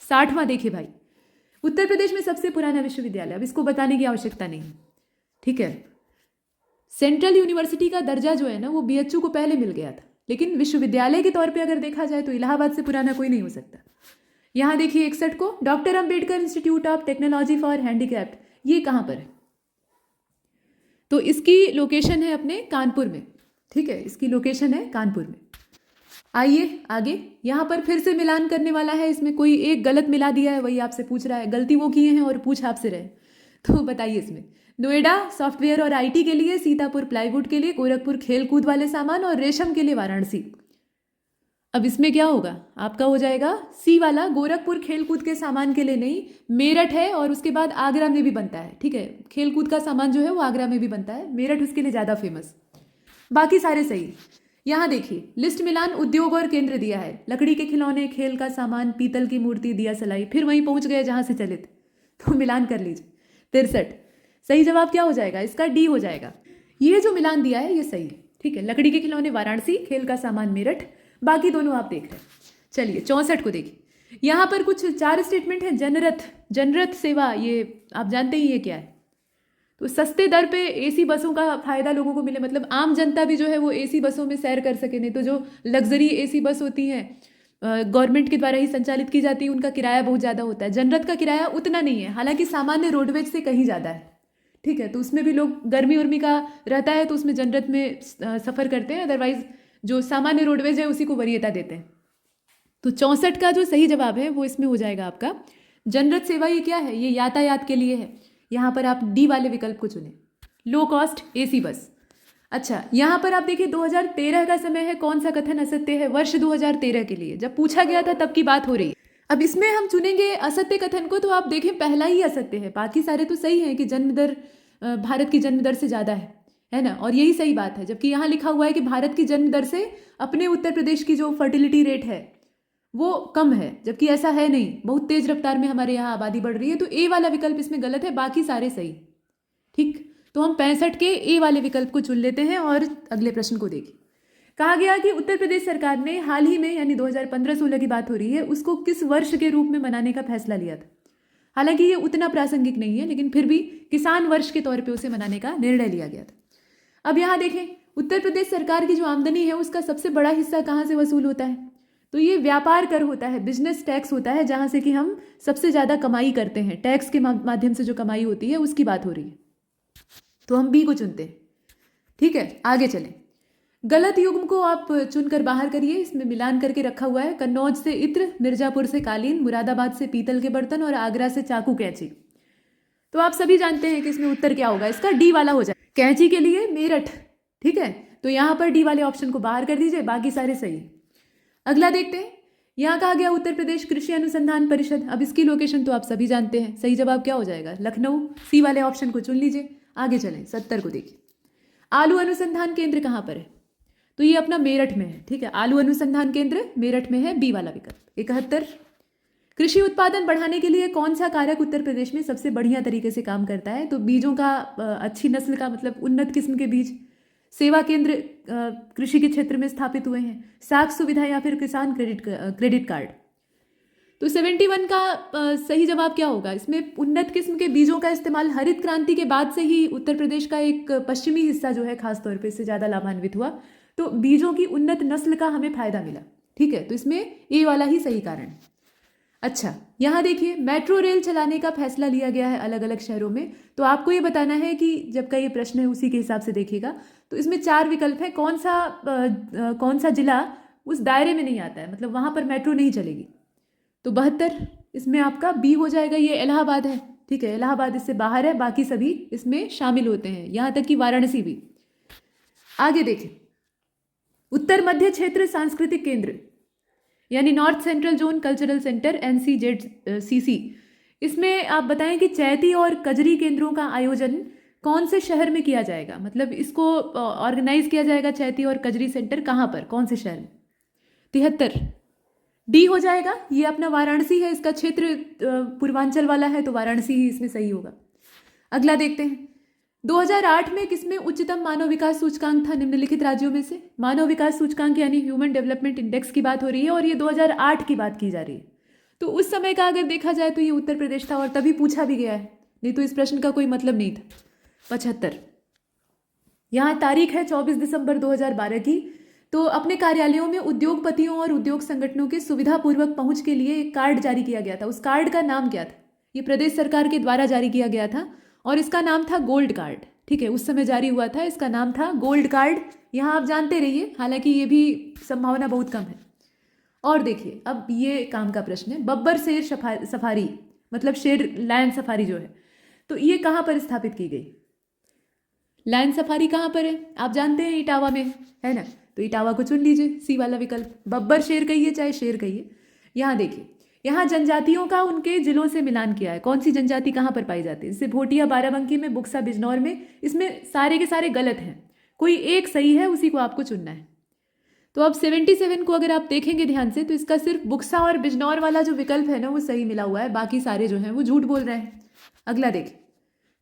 60वां देखिए भाई, उत्तर प्रदेश में सबसे पुराना विश्वविद्यालय, अब इसको बताने की आवश्यकता नहीं, ठीक है। सेंट्रल यूनिवर्सिटी का दर्जा जो है ना वो बीएचयू को पहले मिल गया था, लेकिन विश्वविद्यालय के तौर पे अगर देखा जाए तो इलाहाबाद से पुराना कोई नहीं हो सकता। यहाँ देखिए 61 को doctor Ambedkar institute of technology for handicapped, ये कहाँ पर है? तो इसकी लोकेशन है अपने कानपुर में, ठीक है, इसकी लोकेशन है कानपुर में। आइए आगे, यहाँ पर फिर से मिलान करने वाला है, इसमें कोई एक गलत मिला दिया है, वही आपसे पूछ रहा है, गलती वो किए हैं और पूछ आपसे रहे, तो बताइए इसमें। नोएडा सॉफ्टवेयर और आईटी के लिए, सीतापुर प्लाईवुड के लिए, गोरखपुर खेलकूद वाले सामान और रेशम के लिए वाराणसी। अब इसमें क्या होगा? आपका हो जाएगा सी वाला, गोरखपुर खेलकूद के सामान के लिए नहीं, मेरठ है और उसके बाद आगरा में भी बनता है, ठीक है, खेलकूद का सामान जो है वो आगरा में भी बनता है, मेरठ उसके लिए ज़्यादा फेमस। बाकी सारे सही। यहाँ देखिए लिस्ट मिलान उद्योग और केंद्र दिया है, लकड़ी के खिलौने, खेल का सामान, पीतल की मूर्ति, दिया सलाई, फिर वहीं पहुँच गए जहाँ से चले थे, तो मिलान कर लीजिए। 63, सही जवाब क्या हो जाएगा? इसका डी हो जाएगा। ये जो मिलान दिया है ये सही है, ठीक है, लकड़ी के खिलौने वाराणसी, खेल का सामान मेरठ, बाकी दोनों आप देख रहे हैं। चलिए 64 को देखिए, यहाँ पर कुछ 4 स्टेटमेंट है। जनरथ सेवा, ये आप जानते ही ये क्या है? तो सस्ते दर पे एसी बसों का फायदा लोगों को मिले, मतलब आम जनता भी जो है वो एसी बसों में सैर कर सके। नहीं तो जो लग्जरी एसी बस होती हैं गवर्नमेंट के द्वारा ही संचालित की जाती है, उनका किराया बहुत ज़्यादा होता है। जनरथ का किराया उतना नहीं है, हालांकि सामान्य रोडवेज से कहीं ज़्यादा है, ठीक है, तो उसमें भी लोग गर्मी उर्मी का रहता है तो उसमें जनरथ में सफ़र करते हैं, अदरवाइज जो सामान्य रोडवेज है उसी को वरीयता देते हैं। तो 64 का जो सही जवाब है वो इसमें हो जाएगा आपका जनरथ सेवा। ये क्या है? ये यातायात के लिए है। यहाँ पर आप डी वाले विकल्प को चुने, लो कॉस्ट एसी बस। अच्छा, यहाँ पर आप देखिए 2013 का समय है, कौन सा कथन असत्य है? वर्ष 2013 के लिए जब पूछा गया था तब की बात हो रही है। अब इसमें हम चुनेंगे असत्य कथन को, तो आप देखें पहला ही असत्य है, बाकी सारे तो सही है कि जन्म दर भारत की जन्म दर से ज़्यादा है ना, और यही सही बात है। जबकि यहाँ लिखा हुआ है कि भारत की जन्म दर से अपने उत्तर प्रदेश की जो फर्टिलिटी रेट है वो कम है, जबकि ऐसा है नहीं, बहुत तेज रफ्तार में हमारे यहाँ आबादी बढ़ रही है। तो ए वाला विकल्प इसमें गलत है, बाकी सारे सही, ठीक। तो हम 65 के ए वाले विकल्प को चुन लेते हैं और अगले प्रश्न को देखिए। कहा गया कि उत्तर प्रदेश सरकार ने हाल ही में, यानी 2015-16 की बात हो रही है, उसको किस वर्ष के रूप में मनाने का फैसला लिया था? हालांकि ये उतना प्रासंगिक नहीं है, लेकिन फिर भी किसान वर्ष के तौर पे उसे मनाने का निर्णय लिया गया था। अब यहाँ देखें, उत्तर प्रदेश सरकार की जो आमदनी है उसका सबसे बड़ा हिस्सा कहाँ से वसूल होता है? तो ये व्यापार कर होता है, बिजनेस टैक्स होता है, जहाँ से कि हम सबसे ज़्यादा कमाई करते हैं, टैक्स के माध्यम से जो कमाई होती है उसकी बात हो रही है। तो हम बी को चुनते हैं, ठीक है। आगे चलें, गलत युग्म को आप चुनकर बाहर करिए। इसमें मिलान करके रखा हुआ है, कन्नौज से इत्र, मिर्जापुर से कालीन, मुरादाबाद से पीतल के बर्तन और आगरा से चाकू कैंची। तो आप सभी जानते हैं कि इसमें उत्तर क्या होगा, इसका डी वाला हो जाए। कैंची के लिए मेरठ, ठीक है, तो यहाँ पर डी वाले ऑप्शन को बाहर कर दीजिए, बाकी सारे सही। अगला देखते हैं, यहाँ कहा गया उत्तर प्रदेश कृषि अनुसंधान परिषद। अब इसकी लोकेशन तो आप सभी जानते हैं, सही जवाब क्या हो जाएगा? लखनऊ, सी वाले ऑप्शन को चुन लीजिए। आगे चलें, 70 को देखिए, आलू अनुसंधान केंद्र कहाँ पर है? तो ये अपना मेरठ में है, ठीक है, आलू अनुसंधान केंद्र मेरठ में है, बी वाला विकल्प। 71, कृषि उत्पादन बढ़ाने के लिए कौन सा कारक उत्तर प्रदेश में सबसे बढ़िया तरीके से काम करता है? तो बीजों का अच्छी नस्ल का, मतलब उन्नत किस्म के बीज, सेवा केंद्र कृषि के क्षेत्र में स्थापित हुए हैं, साख सुविधा या फिर किसान क्रेडिट कार्ड। तो 71 का सही जवाब क्या होगा? इसमें उन्नत किस्म के बीजों का इस्तेमाल हरित क्रांति के बाद से ही उत्तर प्रदेश का एक पश्चिमी हिस्सा जो है खासतौर पे इससे ज़्यादा लाभान्वित हुआ, तो बीजों की उन्नत नस्ल का हमें फायदा मिला, ठीक है, तो इसमें ए वाला ही सही कारण है। अच्छा, यहाँ देखिए मेट्रो रेल चलाने का फैसला लिया गया है अलग अलग शहरों में। तो आपको ये बताना है कि जब का ये प्रश्न है उसी के हिसाब से देखिएगा। तो इसमें 4 विकल्प है, कौन सा जिला उस दायरे में नहीं आता है, मतलब वहाँ पर मेट्रो नहीं चलेगी। तो 72 इसमें आपका बी हो जाएगा, ये इलाहाबाद है। ठीक है, इलाहाबाद इससे बाहर है, बाकी सभी इसमें शामिल होते हैं, यहाँ तक कि वाराणसी भी। आगे देखें, उत्तर मध्य क्षेत्र सांस्कृतिक केंद्र यानी north central zone cultural centre NCZCC, इसमें आप बताएं कि चैती और कजरी केंद्रों का आयोजन कौन से शहर में किया जाएगा, मतलब इसको ऑर्गेनाइज किया जाएगा चैती और कजरी सेंटर कहाँ पर, कौन से शहर में। 73 डी हो जाएगा, ये अपना वाराणसी है, इसका क्षेत्र पूर्वांचल वाला है तो वाराणसी ही इसमें सही होगा। अगला देखते हैं, 2008 में किसमें उच्चतम मानव विकास सूचकांक था निम्नलिखित राज्यों में से। मानव विकास सूचकांक यानी ह्यूमन डेवलपमेंट इंडेक्स की बात हो रही है और ये 2008 की बात की जा रही है। तो उस समय का अगर देखा जाए तो ये उत्तर प्रदेश था और तभी पूछा भी गया है, नहीं तो इस प्रश्न का कोई मतलब नहीं था। 75 यहाँ तारीख है 24 दिसंबर 2012 की। तो अपने कार्यालयों में उद्योगपतियों और उद्योग संगठनों के सुविधापूर्वक पहुंच के लिए एक कार्ड जारी किया गया था। उस कार्ड का नाम क्या था? ये प्रदेश सरकार के द्वारा जारी किया गया था और इसका नाम था गोल्ड कार्ड। ठीक है, उस समय जारी हुआ था, इसका नाम था गोल्ड कार्ड। यहाँ आप जानते रहिए, हालांकि ये भी संभावना बहुत कम है। और देखिए, अब ये काम का प्रश्न है, बब्बर शेर सफारी मतलब शेर लायन सफारी जो है, तो ये कहाँ पर स्थापित की गई? लायन सफारी कहाँ पर है? आप जानते हैं इटावा में है ना, तो इटावा को चुन लीजिए, सी वाला विकल्प। बब्बर शेर कहिए चाहे शेर कहिए। यहाँ देखिए, यहाँ जनजातियों का उनके जिलों से मिलान किया है, कौन सी जनजाति कहाँ पर पाई जाती है, जैसे भोटिया बाराबंकी में, बुक्सा बिजनौर में। इसमें सारे के सारे गलत हैं, कोई एक सही है, उसी को आपको चुनना है। तो अब 77 को अगर आप देखेंगे ध्यान से तो इसका सिर्फ बुक्सा और बिजनौर वाला जो विकल्प है ना वो सही मिला हुआ है, बाकी सारे जो हैं वो झूठ बोल रहे हैं। अगला देखिए,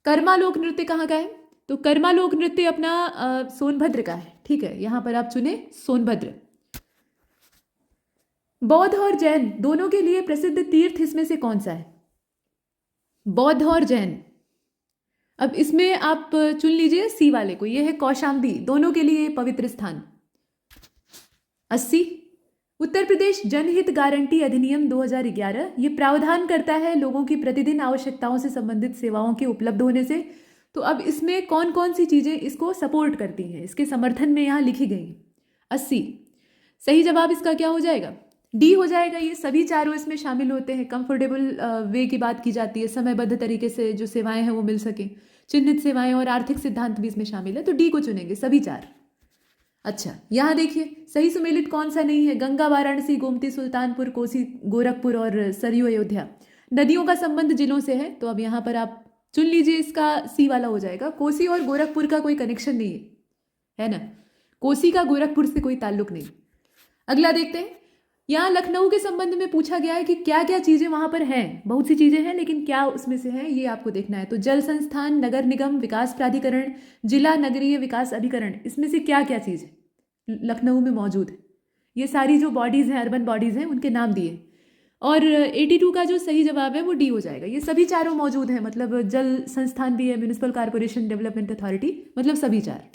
कर्मा लोक नृत्य कहाँ का है? तो कर्मा लोक नृत्य अपना सोनभद्र का है। ठीक है, यहां पर आप चुने सोनभद्र। बौद्ध और जैन दोनों के लिए प्रसिद्ध तीर्थ इसमें से कौन सा है? बौद्ध और जैन, अब इसमें आप चुन लीजिए सी वाले को, यह है कौशाम्बी, दोनों के लिए पवित्र स्थान। 80 उत्तर प्रदेश जनहित गारंटी अधिनियम 2011, ये प्रावधान करता है लोगों की प्रतिदिन आवश्यकताओं से संबंधित सेवाओं के उपलब्ध होने से। तो अब इसमें कौन कौन सी चीज़ें इसको सपोर्ट करती हैं, इसके समर्थन में यहाँ लिखी गई हैं। 80 सही जवाब इसका क्या हो जाएगा? डी हो जाएगा। ये सभी चारों इसमें शामिल होते हैं। कंफर्टेबल वे की बात की जाती है, समयबद्ध तरीके से जो सेवाएं हैं वो मिल सके, चिन्हित सेवाएं और आर्थिक सिद्धांत भी इसमें शामिल है। तो डी को चुनेंगे सभी चार। अच्छा, यहाँ देखिए, सही सुमेलित कौन सा नहीं है? गंगा वाराणसी, गोमती सुल्तानपुर, कोसी गोरखपुर और सरयू अयोध्या। नदियों का संबंध जिलों से है, तो अब यहाँ पर आप चुन लीजिए, इसका सी वाला हो जाएगा। कोसी और गोरखपुर का कोई कनेक्शन नहीं है ना, कोसी का गोरखपुर से कोई ताल्लुक नहीं। अगला देखते हैं, यहाँ लखनऊ के संबंध में पूछा गया है कि क्या क्या चीजें वहां पर हैं। बहुत सी चीजें हैं, लेकिन क्या उसमें से है ये आपको देखना है। तो जल संस्थान, नगर निगम, विकास प्राधिकरण, जिला नगरीय विकास अभिकरण, इसमें से क्या क्या चीज है लखनऊ में मौजूद है? ये सारी जो बॉडीज हैं, अर्बन बॉडीज हैं, उनके नाम दिए। और 82 का जो सही जवाब है वो डी हो जाएगा। ये सभी चारों मौजूद हैं, मतलब जल संस्थान भी है, म्यूनिसिपल कॉर्पोरेशन डेवलपमेंट अथॉरिटी, मतलब सभी चार।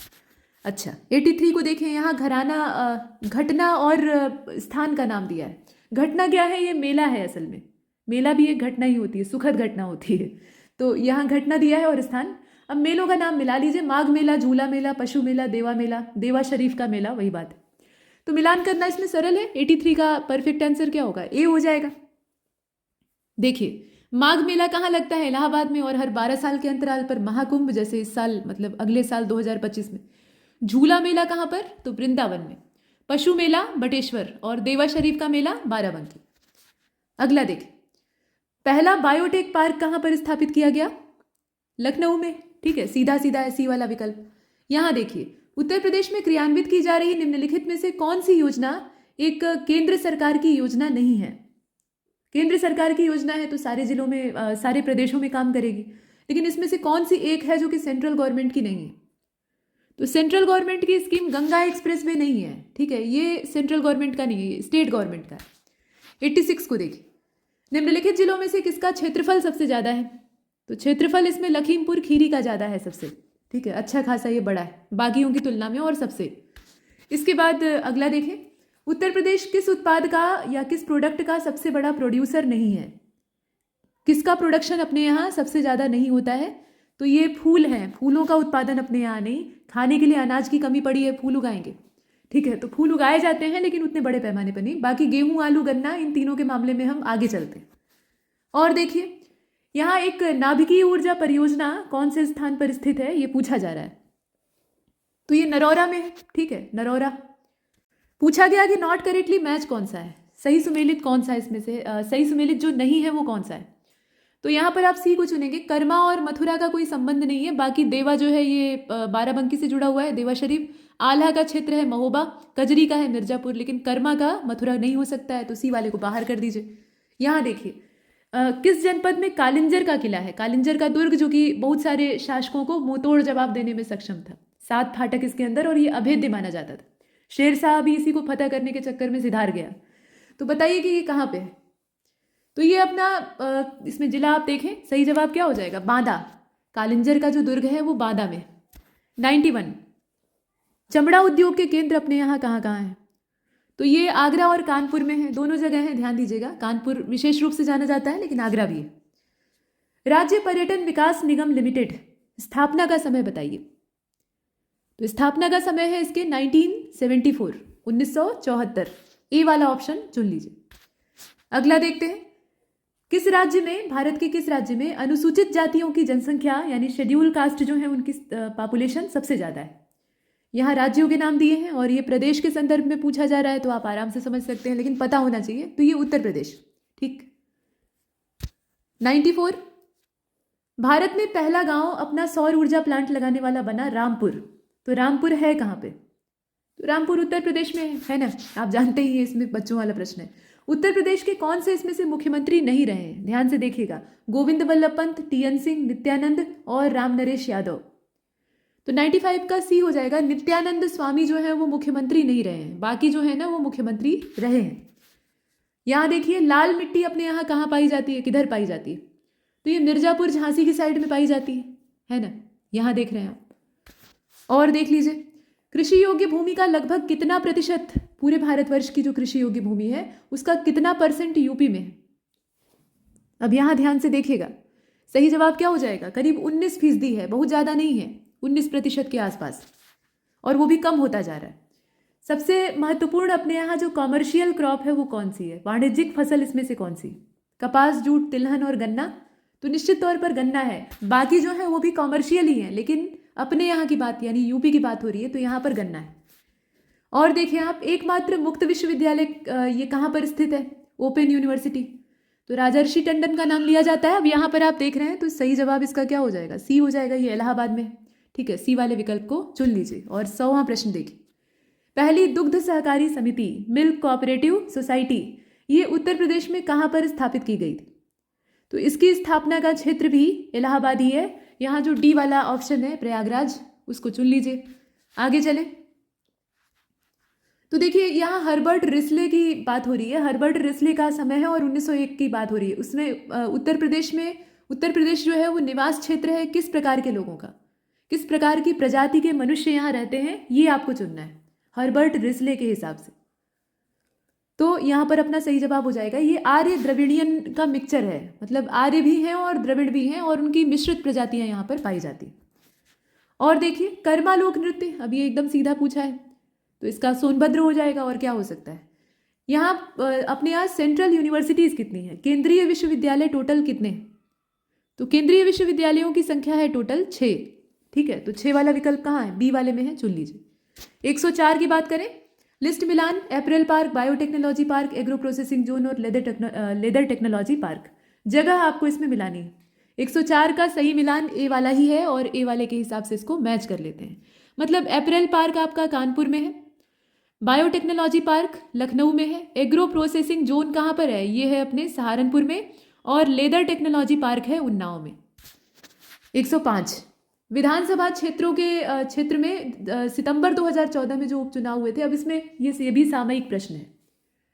अच्छा, 83 को देखें, यहाँ घटना और स्थान का नाम दिया है। घटना क्या है? ये मेला है, असल में मेला भी एक घटना ही होती है, सुखद घटना होती है। तो यहाँ घटना दिया है और स्थान। अब मेलों का नाम मिला लीजिए, माघ मेला, झूला मेला, पशु मेला, देवा मेला, देवा शरीफ का मेला, वही बात है। तो मिलान करना इसमें सरल है। 83 का परफेक्ट आंसर क्या होगा? ए हो जाएगा। देखिए, माघ मेला कहाँ लगता है? इलाहाबाद में, और हर 12 साल के अंतराल पर महाकुंभ, जैसे इस साल मतलब अगले साल 2025 में। झूला मेला कहाँ पर? तो वृंदावन में। पशु मेला बटेश्वर, और देवा शरीफ का मेला बाराबंकी। अगला देखें, पहला बायोटेक पार्क कहाँ पर स्थापित किया गया? लखनऊ में। ठीक है, सीधा सीधा ऐसी वाला विकल्प। यहाँ देखिए, उत्तर प्रदेश में क्रियान्वित की जा रही निम्नलिखित में से कौन सी योजना एक केंद्र सरकार की योजना नहीं है? केंद्र सरकार की योजना है तो सारे जिलों में, सारे प्रदेशों में काम करेगी, लेकिन इसमें से कौन सी एक है जो कि सेंट्रल गवर्नमेंट की नहीं है? तो सेंट्रल गवर्नमेंट की स्कीम गंगा एक्सप्रेस वे नहीं है। ठीक है, ये सेंट्रल गवर्नमेंट का नहीं है, स्टेट गवर्नमेंट का है। 86 को देखिए, निम्नलिखित जिलों में से किसका क्षेत्रफल सबसे ज्यादा है? तो क्षेत्रफल इसमें लखीमपुर खीरी का ज्यादा है सबसे। ठीक है, अच्छा खासा ये बड़ा है बाकियों की तुलना में और सबसे। इसके बाद अगला देखें, उत्तर प्रदेश किस उत्पाद का या किस प्रोडक्ट का सबसे बड़ा प्रोड्यूसर नहीं है? किसका प्रोडक्शन अपने यहाँ सबसे ज़्यादा नहीं होता है? तो ये फूल हैं, फूलों का उत्पादन अपने यहाँ नहीं। खाने के लिए अनाज की कमी पड़ी है, फूल उगाएंगे, ठीक है, तो फूल उगाए जाते हैं लेकिन उतने बड़े पैमाने पर नहीं। बाकी गेहूं, आलू, गन्ना, इन तीनों के मामले में हम आगे चलते हैं। और देखिए यहाँ एक नाभिकीय ऊर्जा परियोजना कौन से स्थान पर स्थित है, ये पूछा जा रहा है। तो ये नरौरा में है, ठीक है, नरौरा। पूछा गया कि नॉट करेक्टली मैच कौन सा है, सही सुमेलित कौन सा है इसमें से, सही सुमेलित जो नहीं है वो कौन सा है। तो यहाँ पर आप सी को चुनेंगे। कर्मा और मथुरा का कोई संबंध नहीं है। बाकी देवा जो है ये बाराबंकी से जुड़ा हुआ है, देवा शरीफ। आल्हा का क्षेत्र है महोबा, कजरी का है मिर्जापुर, लेकिन कर्मा का मथुरा नहीं हो सकता है, तो सी वाले को बाहर कर दीजिए। यहाँ देखिए किस जनपद में कालिंजर का किला है, कालिंजर का दुर्ग, जो कि बहुत सारे शासकों को मुंहतोड़ जवाब देने में सक्षम था। 7 फाटक इसके अंदर, और ये अभेद्य माना जाता था। शेर शाह भी इसी को फतह करने के चक्कर में सिधार गया। तो बताइए कि ये कहाँ पे है। तो ये अपना इसमें जिला आप देखें, सही जवाब क्या हो जाएगा, बांदा। कालिंजर का जो दुर्ग है वो बांदा में। 91 चमड़ा उद्योग के केंद्र अपने यहाँ कहाँ कहाँ हैं? तो ये आगरा और कानपुर में है, दोनों जगह हैं, ध्यान दीजिएगा। कानपुर विशेष रूप से जाना जाता है, लेकिन आगरा भी है। राज्य पर्यटन विकास निगम लिमिटेड, स्थापना का समय बताइए। तो स्थापना का समय है इसके 1974, 1974। ए वाला ऑप्शन चुन लीजिए। अगला देखते हैं, किस राज्य में, भारत के किस राज्य में अनुसूचित जातियों की जनसंख्या यानी शेड्यूल कास्ट जो है उनकी पॉपुलेशन सबसे ज़्यादा है? यहाँ राज्यों के नाम दिए हैं और ये प्रदेश के संदर्भ में पूछा जा रहा है, तो आप आराम से समझ सकते हैं, लेकिन पता होना चाहिए। तो ये उत्तर प्रदेश, ठीक। 94 भारत में पहला गांव अपना सौर ऊर्जा प्लांट लगाने वाला बना रामपुर। तो रामपुर है कहाँ पे? तो रामपुर उत्तर प्रदेश में है ना, आप जानते ही हैं, इसमें बच्चों वाला प्रश्न है। उत्तर प्रदेश के कौन से इसमें से मुख्यमंत्री नहीं रहे हैं? ध्यान से देखिएगा, गोविंद वल्लभ पंत, टीएन सिंह, नित्यानंद और राम नरेश यादव। तो 95 का सी हो जाएगा। नित्यानंद स्वामी जो है वो मुख्यमंत्री नहीं रहे हैं, बाकी जो है ना वो मुख्यमंत्री रहे हैं। यहाँ देखिए लाल मिट्टी अपने यहाँ कहाँ पाई जाती है, किधर पाई जाती है? तो ये मिर्जापुर, झांसी की साइड में पाई जाती है ना, यहाँ देख रहे हैं आप। और देख लीजिए, कृषि योग्य भूमि का लगभग कितना प्रतिशत, पूरे भारतवर्ष की जो कृषि योग्य भूमि है उसका कितना % यूपी में है? अब यहाँ ध्यान से देखिएगा, सही जवाब क्या हो जाएगा, करीब 19% है, बहुत ज़्यादा नहीं है, 19% के आसपास, और वो भी कम होता जा रहा है। सबसे महत्वपूर्ण अपने यहाँ जो कॉमर्शियल क्रॉप है वो कौन सी है, वाणिज्यिक फसल इसमें से कौन सी? कपास, जूट, तिलहन और गन्ना। तो निश्चित तौर पर गन्ना है, बाकी जो है वो भी कॉमर्शियल ही है, लेकिन अपने यहाँ की बात यानी यूपी की बात हो रही है, तो यहाँ पर गन्ना है। और देखिए आप, एकमात्र मुक्त विश्वविद्यालय ये कहाँ पर स्थित है, ओपन यूनिवर्सिटी। तो राजर्षि टंडन का नाम लिया जाता है। अब यहाँ पर आप देख रहे हैं, तो सही जवाब इसका क्या हो जाएगा, सी हो जाएगा, ये इलाहाबाद में, ठीक है। सी वाले विकल्प को चुन लीजिए। और 100वां प्रश्न देखिए, पहली दुग्ध सहकारी समिति, मिल्क कोऑपरेटिव सोसाइटी, ये उत्तर प्रदेश में कहाँ पर स्थापित की गई थी? तो इसकी स्थापना का क्षेत्र भी इलाहाबाद ही है। यहाँ जो डी वाला ऑप्शन है प्रयागराज, उसको चुन लीजिए। आगे चले तो देखिए यहाँ हर्बर्ट रिस्ले की बात हो रही है। हर्बर्ट रिस्ले का समय है और 1901 की बात हो रही है। उसमें उत्तर प्रदेश जो है वो निवास क्षेत्र है किस प्रकार के लोगों का, किस प्रकार की प्रजाति के मनुष्य यहाँ रहते हैं, ये आपको चुनना है हर्बर्ट रिस्ले के हिसाब से। तो यहाँ पर अपना सही जवाब हो जाएगा, ये आर्य द्रविड़ियन का मिक्सचर है, मतलब आर्य भी हैं और द्रविड़ भी हैं, और उनकी मिश्रित प्रजातियाँ यहाँ पर पाई जाती हैं। और देखिए कर्मा लोक नृत्य, अब ये एकदम सीधा पूछा है, तो इसका सोनभद्र हो जाएगा। और क्या हो सकता है यहाँ अपने यहाँ सेंट्रल यूनिवर्सिटीज़ कितनी है, केंद्रीय विश्वविद्यालय टोटल कितने हैं? तो केंद्रीय विश्वविद्यालयों की संख्या है टोटल 6, ठीक है। तो 6 वाला विकल्प कहाँ है, बी वाले में है, चुन लीजिए। 104 की बात करें, लिस्ट मिलान, apparel park, biotechnology park, agro processing zone और लेदर टेक्नोलॉजी पार्क, जगह आपको इसमें मिलानी है। 104 का सही मिलान ए वाला ही है, और ए वाले के हिसाब से इसको मैच कर लेते हैं। मतलब एपरल पार्क आपका कानपुर में है, बायोटेक्नोलॉजी पार्क लखनऊ में है, एग्रो प्रोसेसिंग जोन कहाँ पर है, ये है अपने सहारनपुर में, और लेदर टेक्नोलॉजी पार्क है उन्नाव में। 105 विधानसभा क्षेत्रों के क्षेत्र में सितंबर 2014 में जो उपचुनाव हुए थे, अब इसमें ये भी सामयिक प्रश्न है,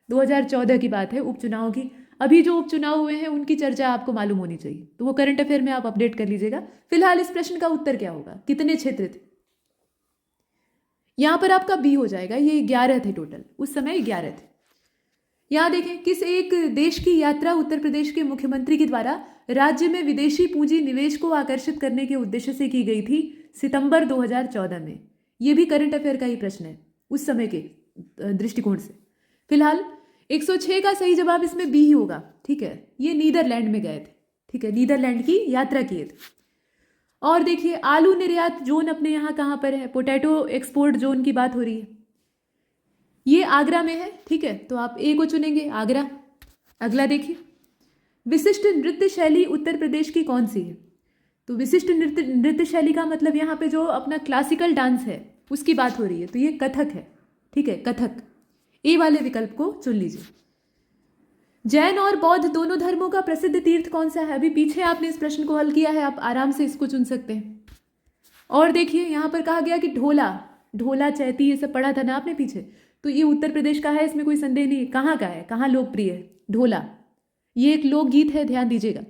2014 की बात है उपचुनाव की। अभी जो उपचुनाव हुए हैं उनकी चर्चा आपको मालूम होनी चाहिए, तो वो करंट अफेयर में आप अपडेट कर लीजिएगा। फिलहाल इस प्रश्न का उत्तर क्या होगा, कितने क्षेत्र थे? यहाँ पर आपका बी हो जाएगा, ये 11 थे टोटल, उस समय 11 थे। यहाँ देखें, किस एक देश की यात्रा उत्तर प्रदेश के मुख्यमंत्री के द्वारा राज्य में विदेशी पूंजी निवेश को आकर्षित करने के उद्देश्य से की गई थी सितंबर 2014 में? ये भी करंट अफेयर का ही प्रश्न है उस समय के दृष्टिकोण से। फिलहाल 106 का सही जवाब इसमें बी ही होगा, ठीक है। ये नीदरलैंड में गए थे, ठीक है, नीदरलैंड की यात्रा किए थे। और देखिए, आलू निर्यात जोन अपने यहाँ कहाँ पर है? पोटैटो एक्सपोर्ट जोन की बात हो रही है, ये आगरा में है, ठीक है, तो आप ए को चुनेंगे, आगरा। अगला देखिए, विशिष्ट नृत्य शैली उत्तर प्रदेश की कौन सी है? तो विशिष्ट नृत्य शैली का मतलब यहाँ पे जो अपना क्लासिकल डांस है उसकी बात हो रही है, तो ये कथक है, ठीक है, कथक। ए वाले विकल्प को चुन लीजिए। जैन और बौद्ध दोनों धर्मों का प्रसिद्ध तीर्थ कौन सा है? अभी पीछे आपने इस प्रश्न को हल किया है, आप आराम से इसको चुन सकते हैं। और देखिए, यहाँ पर कहा गया कि ढोला, ढोला चैती ये सब पढ़ा था ना आपने पीछे, तो ये उत्तर प्रदेश का है, इसमें कोई संदेह नहीं है। कहाँ का है, कहाँ लोकप्रिय है ढोला? ये एक लोकगीत है, ध्यान दीजिएगा।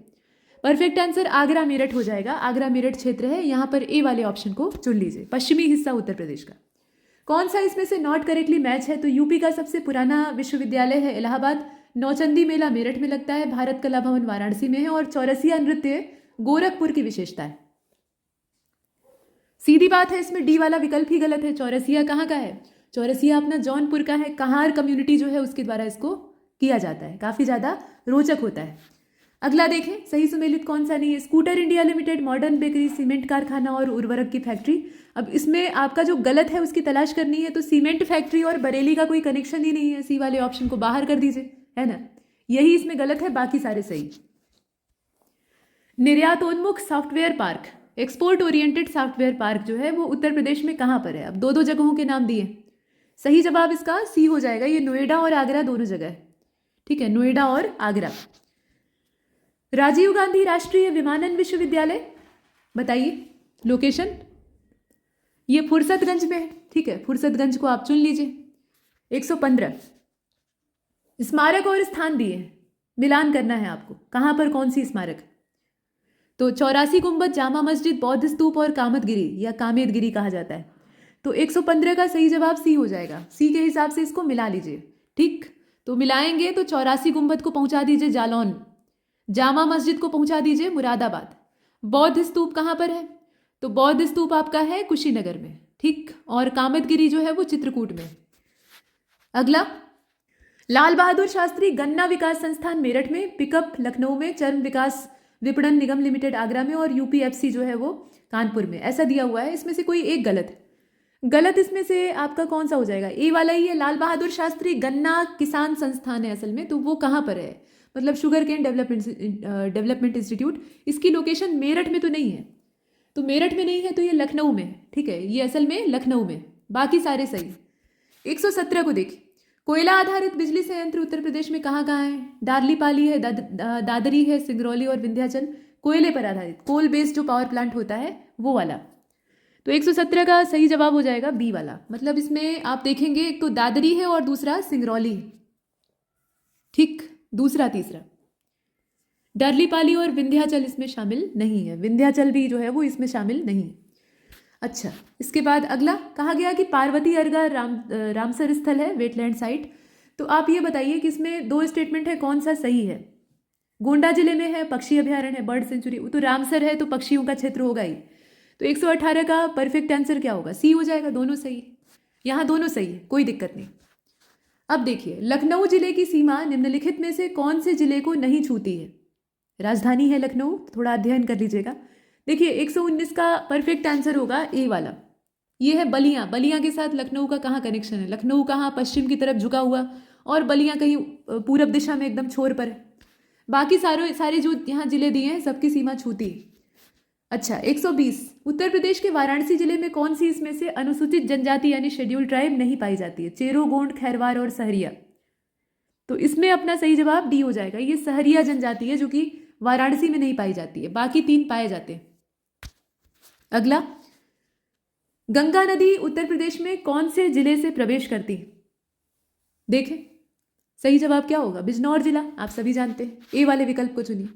परफेक्ट आंसर आगरा मेरठ हो जाएगा, आगरा मेरठ क्षेत्र है। यहाँ पर ए वाले ऑप्शन को चुन लीजिए, पश्चिमी हिस्सा उत्तर प्रदेश का। कौन सा इसमें से नॉट करेक्टली मैच है? तो यूपी का सबसे पुराना विश्वविद्यालय है इलाहाबाद, नौचंदी मेला मेरठ में लगता है, भारत कला भवन वाराणसी में है, और चौरसिया नृत्य गोरखपुर की विशेषता है। सीधी बात है, इसमें डी वाला विकल्प ही गलत है। चौरसिया कहाँ का है? चौरसिया अपना जौनपुर का है, कहार कम्युनिटी जो है उसके द्वारा इसको किया जाता है, काफी ज्यादा रोचक होता है। अगला देखें, सही सुमेलित कौन सा नहीं है? Scooter India limited, modern bakery, cement कारखाना और उर्वरक की फैक्ट्री। अब इसमें आपका जो गलत है उसकी तलाश करनी है, तो सीमेंट फैक्ट्री और बरेली का कोई कनेक्शन ही नहीं है, सी वाले ऑप्शन को बाहर कर दीजिए, है ना, यही इसमें गलत है, बाकी सारे सही। निर्यातोन्मुख software park, export oriented software park जो है वो उत्तर प्रदेश में कहाँ पर है? अब दो दो जगहों के नाम दिए, सही जवाब इसका सी हो जाएगा, ये नोएडा और आगरा दोनों जगह है, ठीक है, नोएडा और आगरा। राजीव गांधी राष्ट्रीय विमानन विश्वविद्यालय, बताइए लोकेशन। ये फुर्सतगंज में है, ठीक है, फुर्सतगंज को आप चुन लीजिए। 115 स्मारक और स्थान दिए हैं, मिलान करना है आपको, कहाँ पर कौन सी स्मारक? तो 84 गुंबद, जामा मस्जिद, बौद्ध स्तूप और कामतगिरी या कामेदगिरी कहा जाता है। तो 115 का सही जवाब सी हो जाएगा, सी के हिसाब से इसको मिला लीजिए, ठीक। तो मिलाएंगे तो 84 गुंबद को पहुंचा दीजिए जालौन, जामा मस्जिद को पहुंचा दीजिए मुरादाबाद, बौद्ध स्तूप कहाँ पर है? तो बौद्ध स्तूप आपका है कुशीनगर में, ठीक, और कामतगिरी जो है वो चित्रकूट में। अगला, लाल बहादुर शास्त्री गन्ना विकास संस्थान मेरठ में, पिकअप लखनऊ में, चर्म विकास विपणन निगम लिमिटेड आगरा में, और यूपीएफसी जो है वो कानपुर में, ऐसा दिया हुआ है। इसमें से कोई एक गलत है, गलत इसमें से आपका कौन सा हो जाएगा? ए वाला ही है, लाल बहादुर शास्त्री गन्ना किसान संस्थान है असल में, तो वो कहाँ पर है? मतलब शुगर केन डेवलपमेंट इंस्टीट्यूट, इसकी लोकेशन मेरठ में तो नहीं है, तो मेरठ में नहीं है तो ये लखनऊ में है, ठीक है, ये असल में लखनऊ में, बाकी सारे सही। 117 को देखिए, कोयला आधारित बिजली संयंत्र उत्तर प्रदेश में कहाँ कहाँ है? दार्लीपाली है, दादरी है, सिंगरौली और विंध्याचल, कोयले पर आधारित कोल बेस्ड जो पावर प्लांट होता है वो वाला। तो 117 का सही जवाब हो जाएगा बी वाला, मतलब इसमें आप देखेंगे एक तो दादरी है और दूसरा सिंगरौली है, ठीक, दूसरा तीसरा। दार्लीपाली और विंध्याचल इसमें शामिल नहीं है, विंध्याचल भी जो है वो इसमें शामिल नहीं है। अच्छा, इसके बाद अगला कहा गया कि पार्वती अर्गा रामसर स्थल है, वेटलैंड साइट। तो आप ये बताइए कि इसमें दो स्टेटमेंट है, कौन सा सही है? गोंडा जिले में है, पक्षी अभ्यारण्य है, बर्ड सेंचुरी, तो रामसर है तो पक्षियों का क्षेत्र होगा ही। तो 118 का परफेक्ट आंसर क्या होगा? सी हो जाएगा, दोनों सही, यहाँ दोनों सही है, कोई दिक्कत नहीं। अब देखिए, लखनऊ जिले की सीमा निम्नलिखित में से कौन से जिले को नहीं छूती है? राजधानी है लखनऊ, थोड़ा अध्ययन कर लीजिएगा। देखिए 119 का परफेक्ट आंसर होगा ए वाला, ये है बलियां। बलियां के साथ लखनऊ का कहाँ कनेक्शन है? लखनऊ कहाँ पश्चिम की तरफ झुका हुआ, और बलियां कहीं पूरब दिशा में एकदम छोर पर है। बाकी सारे जो यहाँ जिले दिए हैं सबकी सीमा छूती है। अच्छा, 120 उत्तर प्रदेश के वाराणसी जिले में कौन सी इसमें से अनुसूचित जनजाति यानी शेड्यूल ट्राइब नहीं पाई जाती है? चेरो, गोंड, खैरवार और सहरिया। तो इसमें अपना सही जवाब डी हो जाएगा, ये सहरिया जनजाति है जो कि वाराणसी में नहीं पाई जाती है, बाकी तीन पाए जाते हैं। अगला, गंगा नदी उत्तर प्रदेश में कौन से जिले से प्रवेश करती है? देखें सही जवाब क्या होगा? बिजनौर जिला, आप सभी जानते हैं, ए वाले विकल्प को चुनिए।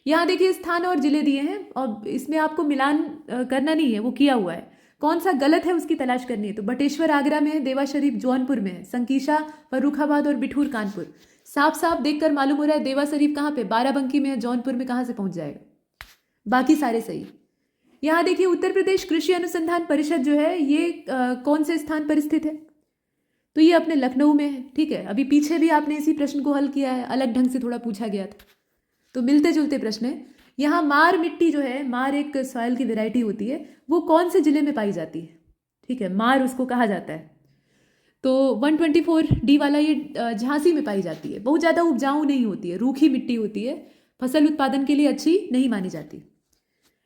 यहाँ देखिए स्थान और जिले दिए हैं और इसमें आपको मिलान करना नहीं है, वो किया हुआ है। कौन सा गलत है उसकी तलाश करनी है। तो बटेश्वर आगरा में है, देवा शरीफ जौनपुर में है, संकीशा फर्रुखाबाद और बिठूर कानपुर। साफ साफ देखकर मालूम हो रहा है देवा शरीफ कहाँ पे, बाराबंकी में है, जौनपुर में कहाँ से पहुंच जाएगा। बाकी सारे सही। यहाँ देखिए उत्तर प्रदेश कृषि अनुसंधान परिषद जो है ये कौन से स्थान पर स्थित है, तो ये अपने लखनऊ में है। ठीक है, अभी पीछे भी आपने इसी प्रश्न को हल किया है, अलग ढंग से थोड़ा पूछा गया था, तो मिलते जुलते प्रश्न है। यहाँ मार मिट्टी जो है, मार एक सॉइल की वेराइटी होती है, वो कौन से जिले में पाई जाती है। ठीक है, मार उसको कहा जाता है। तो 124D वाला ये झांसी में पाई जाती है। बहुत ज़्यादा उपजाऊ नहीं होती है, रूखी मिट्टी होती है, फसल उत्पादन के लिए अच्छी नहीं मानी जाती।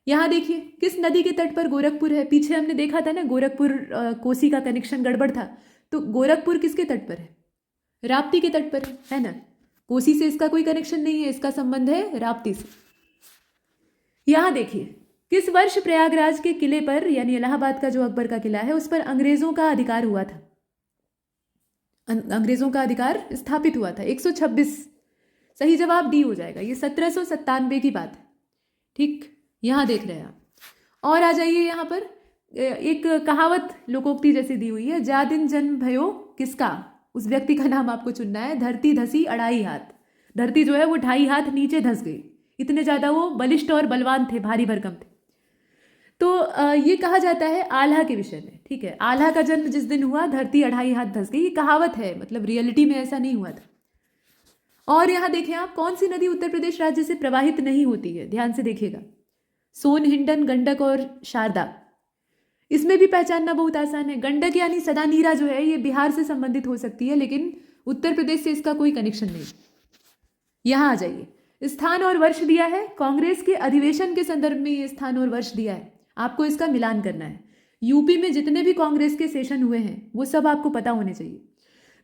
यहाँ देखिए किस नदी के तट पर गोरखपुर है। पीछे हमने देखा था ना गोरखपुर कोसी का कनेक्शन गड़बड़ था, तो गोरखपुर किसके तट पर है, राप्ती के तट पर है ना। कोसी से इसका कोई कनेक्शन नहीं है, इसका संबंध है राप्ती से। यहाँ देखिए किस वर्ष प्रयागराज के किले पर, यानी इलाहाबाद का जो अकबर का किला है, उस पर अंग्रेजों का अधिकार हुआ था, अंग्रेजों का अधिकार स्थापित हुआ था। 126 सही जवाब डी हो जाएगा। ये 1797 की बात है। ठीक, यहाँ देख रहे हैं आप। और आ जाइए यहाँ पर एक कहावत लोकोक्ति जैसी दी हुई है, जा दिन जन्म भयो किसका, उस व्यक्ति का नाम आपको चुनना है। धरती धसी अढ़ाई हाथ, धरती जो है वो 2.5 हाथ नीचे धस गई, इतने ज़्यादा वो बलिष्ठ और बलवान थे, भारी भरकम थे। तो ये कहा जाता है आल्हा के विषय में। ठीक है, आल्हा का जन्म जिस दिन हुआ धरती 2.5 हाथ धस गई, ये कहावत है, मतलब रियलिटी में ऐसा नहीं हुआ था। और यहाँ देखें आप, कौन सी नदी उत्तर प्रदेश राज्य से प्रवाहित नहीं होती है, ध्यान से देखिएगा। सोन, हिंडन, गंडक और शारदा। इसमें भी पहचानना बहुत आसान है। गंडक यानी सदानीरा जो है ये बिहार से संबंधित हो सकती है, लेकिन उत्तर प्रदेश से इसका कोई कनेक्शन नहीं। यहाँ आ जाइए, स्थान और वर्ष दिया है, कांग्रेस के अधिवेशन के संदर्भ में ये स्थान और वर्ष दिया है, आपको इसका मिलान करना है। यूपी में जितने भी कांग्रेस के सेशन हुए हैं वो सब आपको पता होने चाहिए।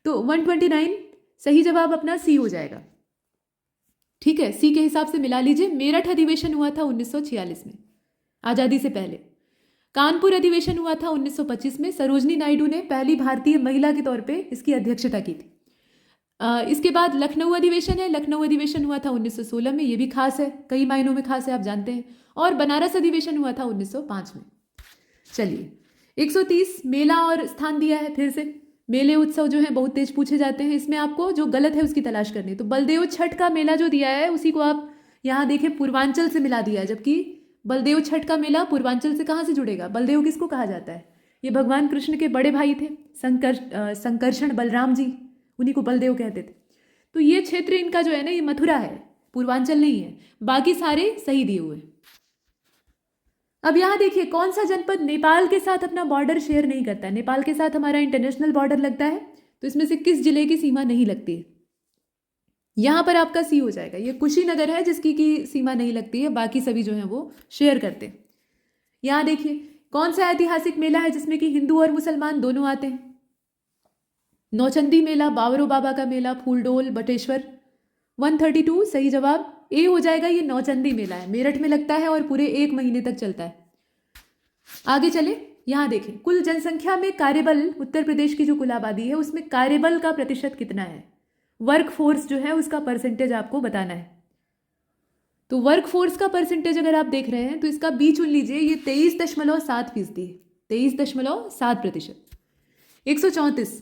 तो 129 सही जवाब अपना सी हो जाएगा। ठीक है, सी के हिसाब से मिला लीजिए। मेरठ अधिवेशन हुआ था 1946 में, आज़ादी से पहले। कानपुर अधिवेशन हुआ था 1925 में, सरोजनी नायडू ने पहली भारतीय महिला के तौर पे इसकी अध्यक्षता की थी। इसके बाद लखनऊ अधिवेशन है, लखनऊ अधिवेशन हुआ था 1916 में, ये भी खास है, कई मायनों में खास है, आप जानते हैं। और बनारस अधिवेशन हुआ था 1905 में। चलिए 130 मेला और स्थान दिया है। फिर से मेले उत्सव जो है बहुत तेज पूछे जाते हैं, इसमें आपको जो गलत है उसकी तलाश करनी है। तो बलदेव छठ का मेला जो दिया है उसी को आप यहाँ देखें पूर्वांचल से मिला दिया है, जबकि बलदेव छठ का मेला पूर्वांचल से कहाँ से जुड़ेगा। बलदेव किसको कहा जाता है, ये भगवान कृष्ण के बड़े भाई थे, संकर्षण बलराम जी, उन्हीं को बलदेव कहते थे। तो ये क्षेत्र इनका जो है ना ये मथुरा है, पूर्वांचल नहीं है। बाकी सारे सही दिए हुए। अब यहाँ देखिए कौन सा जनपद नेपाल के साथ अपना बॉर्डर शेयर नहीं करता है। नेपाल के साथ हमारा इंटरनेशनल बॉर्डर लगता है, तो इसमें से किस जिले की सीमा नहीं लगती है। यहाँ पर आपका सी हो जाएगा। ये कुशीनगर है जिसकी की सीमा नहीं लगती है, बाकी सभी जो है वो शेयर करते हैं। यहाँ देखिए कौन सा ऐतिहासिक मेला है जिसमें कि हिंदू और मुसलमान दोनों आते हैं। नौचंदी मेला, बावरो बाबा का मेला, फूलडोल, बटेश्वर। 132 सही जवाब ए हो जाएगा। ये नौचंदी मेला है, मेरठ में लगता है और पूरे 1 महीने तक चलता है। आगे चले, यहाँ देखें कुल जनसंख्या में कार्यबल, उत्तर प्रदेश की जो कुल आबादी है उसमें कार्यबल का प्रतिशत कितना है। वर्क फोर्स जो है उसका परसेंटेज आपको बताना है। तो वर्क फोर्स का परसेंटेज अगर आप देख रहे हैं तो इसका बी चुन लीजिए। ये 23.7% है, 23.7%। 134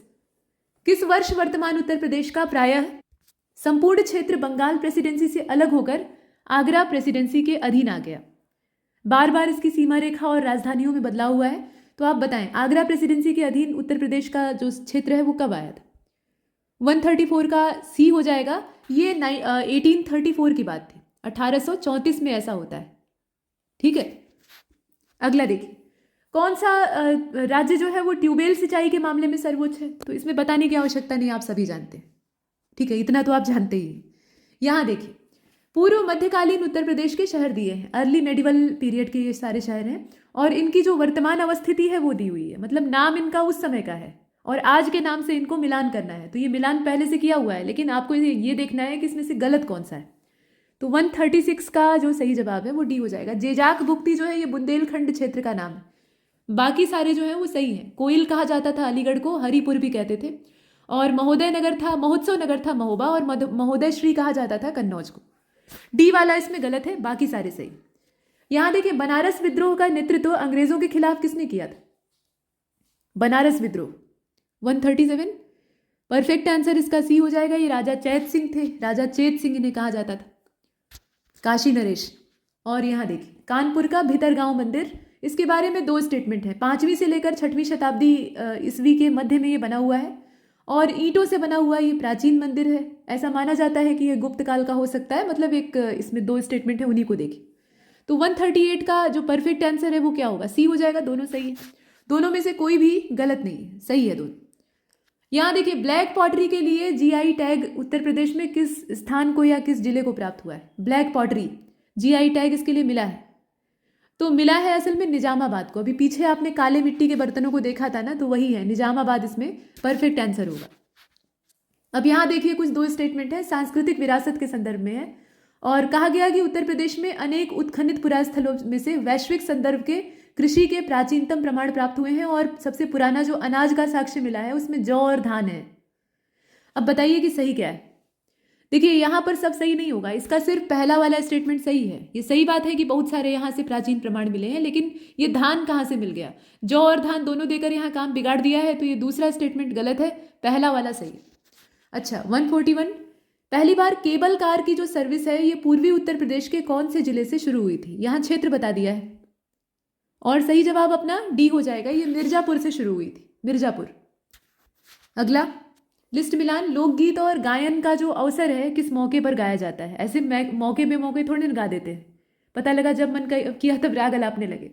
किस वर्ष वर्तमान उत्तर प्रदेश का प्रायः संपूर्ण क्षेत्र बंगाल प्रेसिडेंसी से अलग होकर आगरा प्रेसिडेंसी के अधीन आ गया। बार बार इसकी सीमा रेखा और राजधानियों में बदलाव हुआ है, तो आप बताएं आगरा प्रेसिडेंसी के अधीन उत्तर प्रदेश का जो क्षेत्र है वो कब आया था। 134 का सी हो जाएगा। ये 1834 की बात थी, 1834 में ऐसा होता है। ठीक है, अगला देखिए कौन सा राज्य जो है वो ट्यूबवेल सिंचाई के मामले में सर्वोच्च है। तो इसमें बताने की आवश्यकता नहीं, आप सभी जानते हैं। ठीक है, इतना तो आप जानते ही हैं। यहाँ देखिए पूर्व मध्यकालीन उत्तर प्रदेश के शहर दिए हैं, अर्ली मेडिवल पीरियड के ये सारे शहर हैं, और इनकी जो वर्तमान अवस्थिति है वो दी हुई है, मतलब नाम इनका उस समय का है और आज के नाम से इनको मिलान करना है। तो ये मिलान पहले से किया हुआ है, लेकिन आपको ये देखना है कि इसमें से गलत कौन सा है। तो 136 का जो सही जवाब है वो डी हो जाएगा। जेजाक भुक्ति जो है ये बुंदेलखंड क्षेत्र का नाम है, बाकी सारे जो है वो सही हैं। कोयल कहा जाता था अलीगढ़ को, हरिपुर भी कहते थे, और महोदय नगर था, महोत्सव नगर था महोबा, और महोदय श्री कहा जाता था कन्नौज को। डी वाला इसमें गलत है, बाकी सारे सही। यहाँ देखिए बनारस विद्रोह का नेतृत्व अंग्रेजों के खिलाफ किसने किया था। बनारस विद्रोह 137। परफेक्ट आंसर इसका सी हो जाएगा। ये राजा चैत सिंह थे, राजा चेत सिंह इन्हें कहा जाता था। काशी नरेश। और यहाँ देखिए कानपुर का भितरगांव मंदिर, इसके बारे में 2 स्टेटमेंट है। 5वीं से लेकर 6वीं शताब्दी ईस्वी के मध्य में ये बना हुआ है और ईंटों से बना हुआ ये प्राचीन मंदिर है। ऐसा माना जाता है कि ये गुप्त काल का हो सकता है। मतलब एक इसमें 2 स्टेटमेंट है, उन्हीं को देखिए। तो 138 का जो परफेक्ट आंसर है वो क्या होगा? सी हो जाएगा। दोनों सही है, दोनों में से कोई भी गलत नहीं है, सही है दोनों। यहाँ देखिए ब्लैक पॉटरी के लिए जीआई टैग उत्तर प्रदेश में किस स्थान को या किस जिले को प्राप्त हुआ है? ब्लैक पॉटरी जीआई टैग इसके लिए मिला है, तो मिला है असल में निजामाबाद को। अभी पीछे आपने काले मिट्टी के बर्तनों को देखा था ना, तो वही है निजामाबाद, इसमें परफेक्ट आंसर होगा। अब यहाँ देखिए कुछ 2 स्टेटमेंट है, सांस्कृतिक विरासत के संदर्भ में है और कहा गया कि उत्तर प्रदेश में अनेक उत्खनित पुरास्थलों में से वैश्विक संदर्भ के कृषि के प्राचीनतम प्रमाण प्राप्त हुए हैं और सबसे पुराना जो अनाज का साक्ष्य मिला है उसमें जौ और धान है। अब बताइए कि सही क्या है? देखिए यहाँ पर सब सही नहीं होगा, इसका सिर्फ पहला वाला स्टेटमेंट सही है। ये सही बात है कि बहुत सारे यहाँ से प्राचीन प्रमाण मिले हैं, लेकिन ये धान कहाँ से मिल गया? जौ और धान दोनों देकर यहाँ काम बिगाड़ दिया है, तो ये दूसरा स्टेटमेंट गलत है, पहला वाला सही। अच्छा 141, पहली बार केबल कार की जो सर्विस है ये पूर्वी उत्तर प्रदेश के कौन से जिले से शुरू हुई थी? यहाँ क्षेत्र बता दिया है और सही जवाब अपना डी हो जाएगा। ये मिर्जापुर से शुरू हुई थी, मिर्जापुर। अगला लिस्ट मिलान, लोकगीत और गायन का जो अवसर है किस मौके पर गाया जाता है? ऐसे मौके पे मौके थोड़े ना गा देते हैं, पता लगा जब मन किया तब राग अलापने लगे।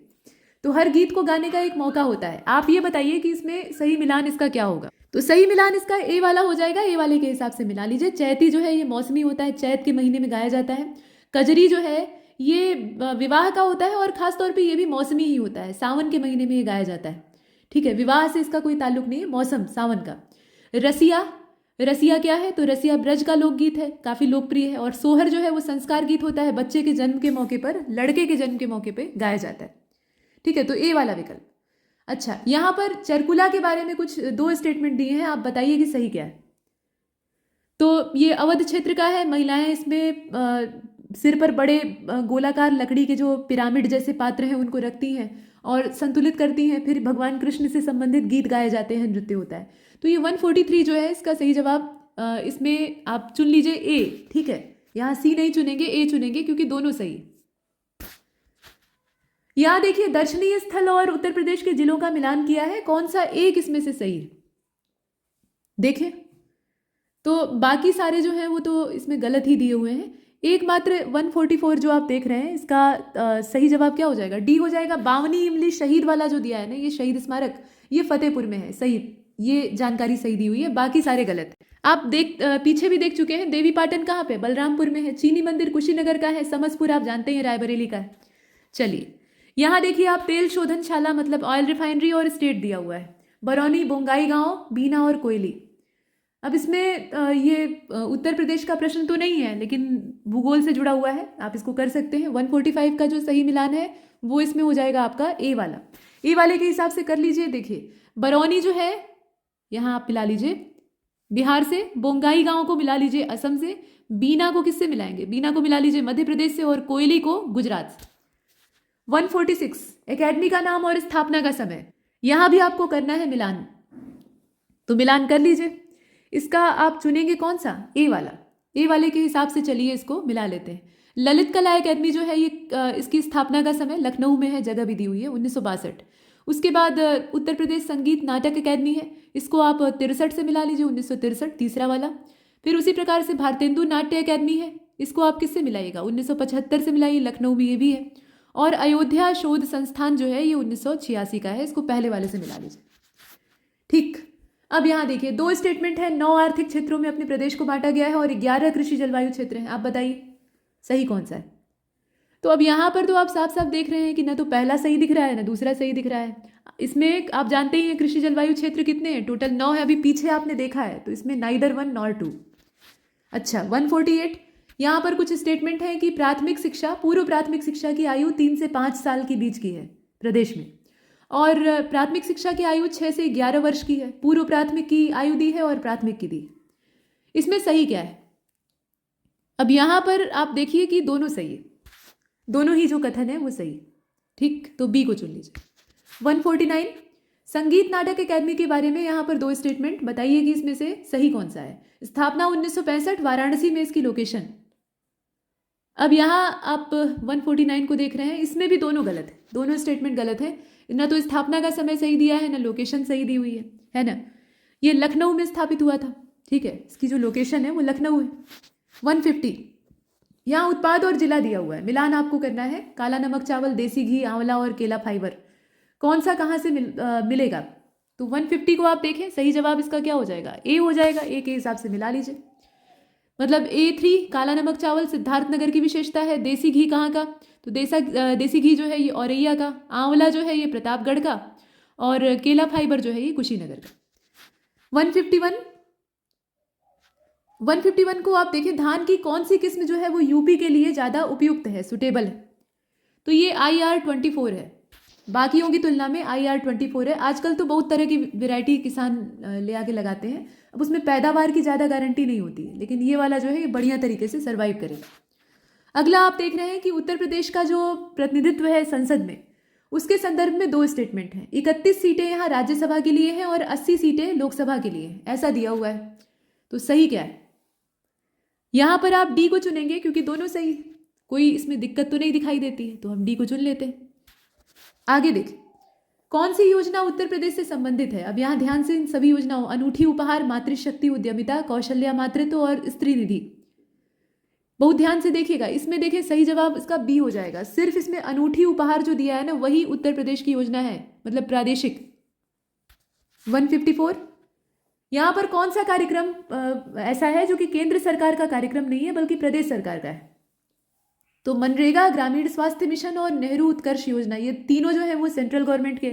तो हर गीत को गाने का एक मौका होता है। आप ये बताइए कि इसमें सही मिलान इसका क्या होगा? तो सही मिलान इसका ए वाला हो जाएगा। ए वाले के हिसाब से मिला लीजिए। चैती जो है ये मौसमी होता है, चैत के महीने में गाया जाता है। कजरी जो है ये विवाह का होता है और खासतौर पर ये भी मौसमी ही होता है, सावन के महीने में ये गाया जाता है। ठीक है, विवाह से इसका कोई ताल्लुक नहीं है, मौसम सावन का। रसिया, रसिया क्या है? तो रसिया ब्रज का लोकगीत है, काफी लोकप्रिय है। और सोहर जो है वो संस्कार गीत होता है, बच्चे के जन्म के मौके पर, लड़के के जन्म के मौके पर गाया जाता है। ठीक है, तो ए वाला विकल्प। अच्छा यहाँ पर चरकुला के बारे में कुछ 2 स्टेटमेंट दिए हैं, आप बताइए कि सही क्या है। तो ये अवध क्षेत्र का है। महिलाएं इसमें सिर पर बड़े गोलाकार लकड़ी के जो पिरामिड जैसे पात्र हैं उनको रखती हैं और संतुलित करती हैं, फिर भगवान कृष्ण से संबंधित गीत गाए जाते हैं, नृत्य होता है। तो ये 143 जो है इसका सही जवाब। इसमें आप चुन लीजिए ए। ठीक है, यहाँ सी नहीं चुनेंगे, ए चुनेंगे क्योंकि दोनों सही। यहाँ देखिए दर्शनीय स्थल और उत्तर प्रदेश के जिलों का मिलान किया है, कौन सा एक इसमें से सही है? देखें तो बाकी सारे जो हैं वो तो इसमें गलत ही दिए हुए हैं। एकमात्र 144 जो आप देख रहे हैं इसका सही जवाब क्या हो जाएगा? डी हो जाएगा। बावनी इमली शहीद वाला जो दिया है ना, ये शहीद स्मारक, ये फतेहपुर में है, सही, ये जानकारी सही दी हुई है, बाकी सारे गलत है। आप पीछे भी देख चुके हैं। देवी पाटन कहाँ पे? बलरामपुर में है। चीनी मंदिर कुशीनगर का है। समसपुर आप जानते हैं रायबरेली का है। चलिए यहाँ देखिए आप तेल शोधनशाला मतलब ऑयल रिफाइनरी और स्टेट दिया हुआ है, बरौनी, बोंगाई गांव, बीना और कोयली। अब इसमें ये उत्तर प्रदेश का प्रश्न तो नहीं है, लेकिन भूगोल से जुड़ा हुआ है, आप इसको कर सकते हैं। 145 का जो सही मिलान है वो इसमें हो जाएगा आपका ए वाला। ए वाले के हिसाब से कर लीजिए। देखिए बरौनी जो है यहाँ आप मिला लीजिए बिहार से, बोंगाई गांव को मिला लीजिए असम से, बीना को किससे मिलाएंगे? बीना को मिला लीजिए मध्य प्रदेश से और कोयली को गुजरात से। 146 एकेडमी का नाम और स्थापना का समय, यहां भी आपको करना है मिलान, तो मिलान कर लीजिए। इसका आप चुनेंगे कौन सा? ए वाला। ए वाले के हिसाब से चलिए इसको मिला लेते हैं। ललित कला एकेडमी जो है ये इसकी स्थापना का समय लखनऊ में है, जगह भी दी हुई है 1962। उसके बाद उत्तर प्रदेश संगीत नाटक एकेडमी है, इसको आप 63 से मिला लीजिए, 1963 तीसरा वाला। फिर उसी प्रकार से भारतेंदु नाट्य एकेडमी है, इसको आप किससे मिलाइएगा? 1975 से मिलाइए, लखनऊ में ये भी है। और अयोध्या शोध संस्थान जो है ये 1986 का है, इसको पहले वाले से मिला लीजिए। ठीक, अब यहाँ देखिए 2 स्टेटमेंट है। 9 आर्थिक क्षेत्रों में अपने प्रदेश को बांटा गया है और 11 कृषि जलवायु क्षेत्र हैं। आप बताइए सही कौन सा है? तो अब यहाँ पर तो आप साफ साफ देख रहे हैं कि ना तो पहला सही दिख रहा है ना दूसरा सही दिख रहा है। इसमें आप जानते ही हैं कृषि जलवायु क्षेत्र कितने हैं? टोटल 9 है, अभी पीछे आपने देखा है, तो इसमें नाइदर 1 नॉर 2। अच्छा 148, यहाँ पर कुछ स्टेटमेंट है कि प्राथमिक शिक्षा, पूर्व प्राथमिक शिक्षा की आयु 3 से 5 साल के बीच की है प्रदेश में, और प्राथमिक शिक्षा की आयु 6 से 11 वर्ष की है। पूर्व प्राथमिक की आयु दी है और प्राथमिक की दी है। इसमें सही क्या है? अब यहाँ पर आप देखिए कि दोनों सही है, दोनों ही जो कथन है वो सही। ठीक, तो बी को चुन लीजिए। 149, संगीत नाटक अकादमी के बारे में यहाँ पर 2 स्टेटमेंट बताइए कि इसमें से सही कौन सा है। स्थापना 1965, वाराणसी में इसकी लोकेशन। अब यहाँ आप 149 को देख रहे हैं, इसमें भी दोनों गलत है, दोनों स्टेटमेंट गलत है। ना तो स्थापना का समय सही दिया है, ना लोकेशन सही दी हुई है ना। ये लखनऊ में स्थापित हुआ था, ठीक है, इसकी जो लोकेशन है वो लखनऊ है। 150, यहाँ उत्पाद और जिला दिया हुआ है, मिलान आपको करना है। काला नमक चावल, देसी घी, आंवला और केला फाइबर, कौन सा कहाँ से मिलेगा। तो 150 को आप देखें, सही जवाब इसका क्या हो जाएगा, ए हो जाएगा। ए के हिसाब से मिला लीजिए। मतलब A3 काला नमक चावल सिद्धार्थनगर की विशेषता है। देसी घी कहाँ का, तो देसी घी जो है ये औरैया का, आंवला जो है ये प्रतापगढ़ का, और केला फाइबर जो है ये कुशीनगर का। 151 को आप देखें, धान की कौन सी किस्म जो है वो यूपी के लिए ज़्यादा उपयुक्त है, सुटेबल है। तो ये IR24 है, बाकियों की तुलना में IR24 है। आजकल तो बहुत तरह की वैरायटी किसान ले आके लगाते हैं, अब उसमें पैदावार की ज़्यादा गारंटी नहीं होती है, लेकिन ये वाला जो है ये बढ़िया तरीके से सर्वाइव करेगा। अगला आप देख रहे हैं कि उत्तर प्रदेश का जो प्रतिनिधित्व है संसद में, उसके संदर्भ में 2 स्टेटमेंट हैं। 31 सीटें यहाँ राज्यसभा के लिए हैं और 80 सीटें लोकसभा के लिए हैं, ऐसा दिया हुआ है। तो सही क्या है, यहाँ पर आप डी को चुनेंगे क्योंकि दोनों सही, कोई इसमें दिक्कत तो नहीं दिखाई देती है, तो हम डी को चुन लेते हैं। आगे देखें, कौन सी योजना उत्तर प्रदेश से संबंधित है। अब यहाँ ध्यान से इन सभी योजनाओं, अनूठी उपहार, मातृशक्ति उद्यमिता, कौशल्या मातृत्व और स्त्री निधि, बहुत ध्यान से देखिएगा। इसमें देखें, सही जवाब इसका बी हो जाएगा। सिर्फ इसमें अनूठी उपहार जो दिया है ना, वही उत्तर प्रदेश की योजना है, मतलब प्रादेशिक। 154, यहाँ पर कौन सा कार्यक्रम ऐसा है जो कि केंद्र सरकार का कार्यक्रम नहीं है बल्कि प्रदेश सरकार का है। तो मनरेगा, ग्रामीण स्वास्थ्य मिशन और नेहरू उत्कर्ष योजना, ये तीनों जो है वो सेंट्रल गवर्नमेंट के,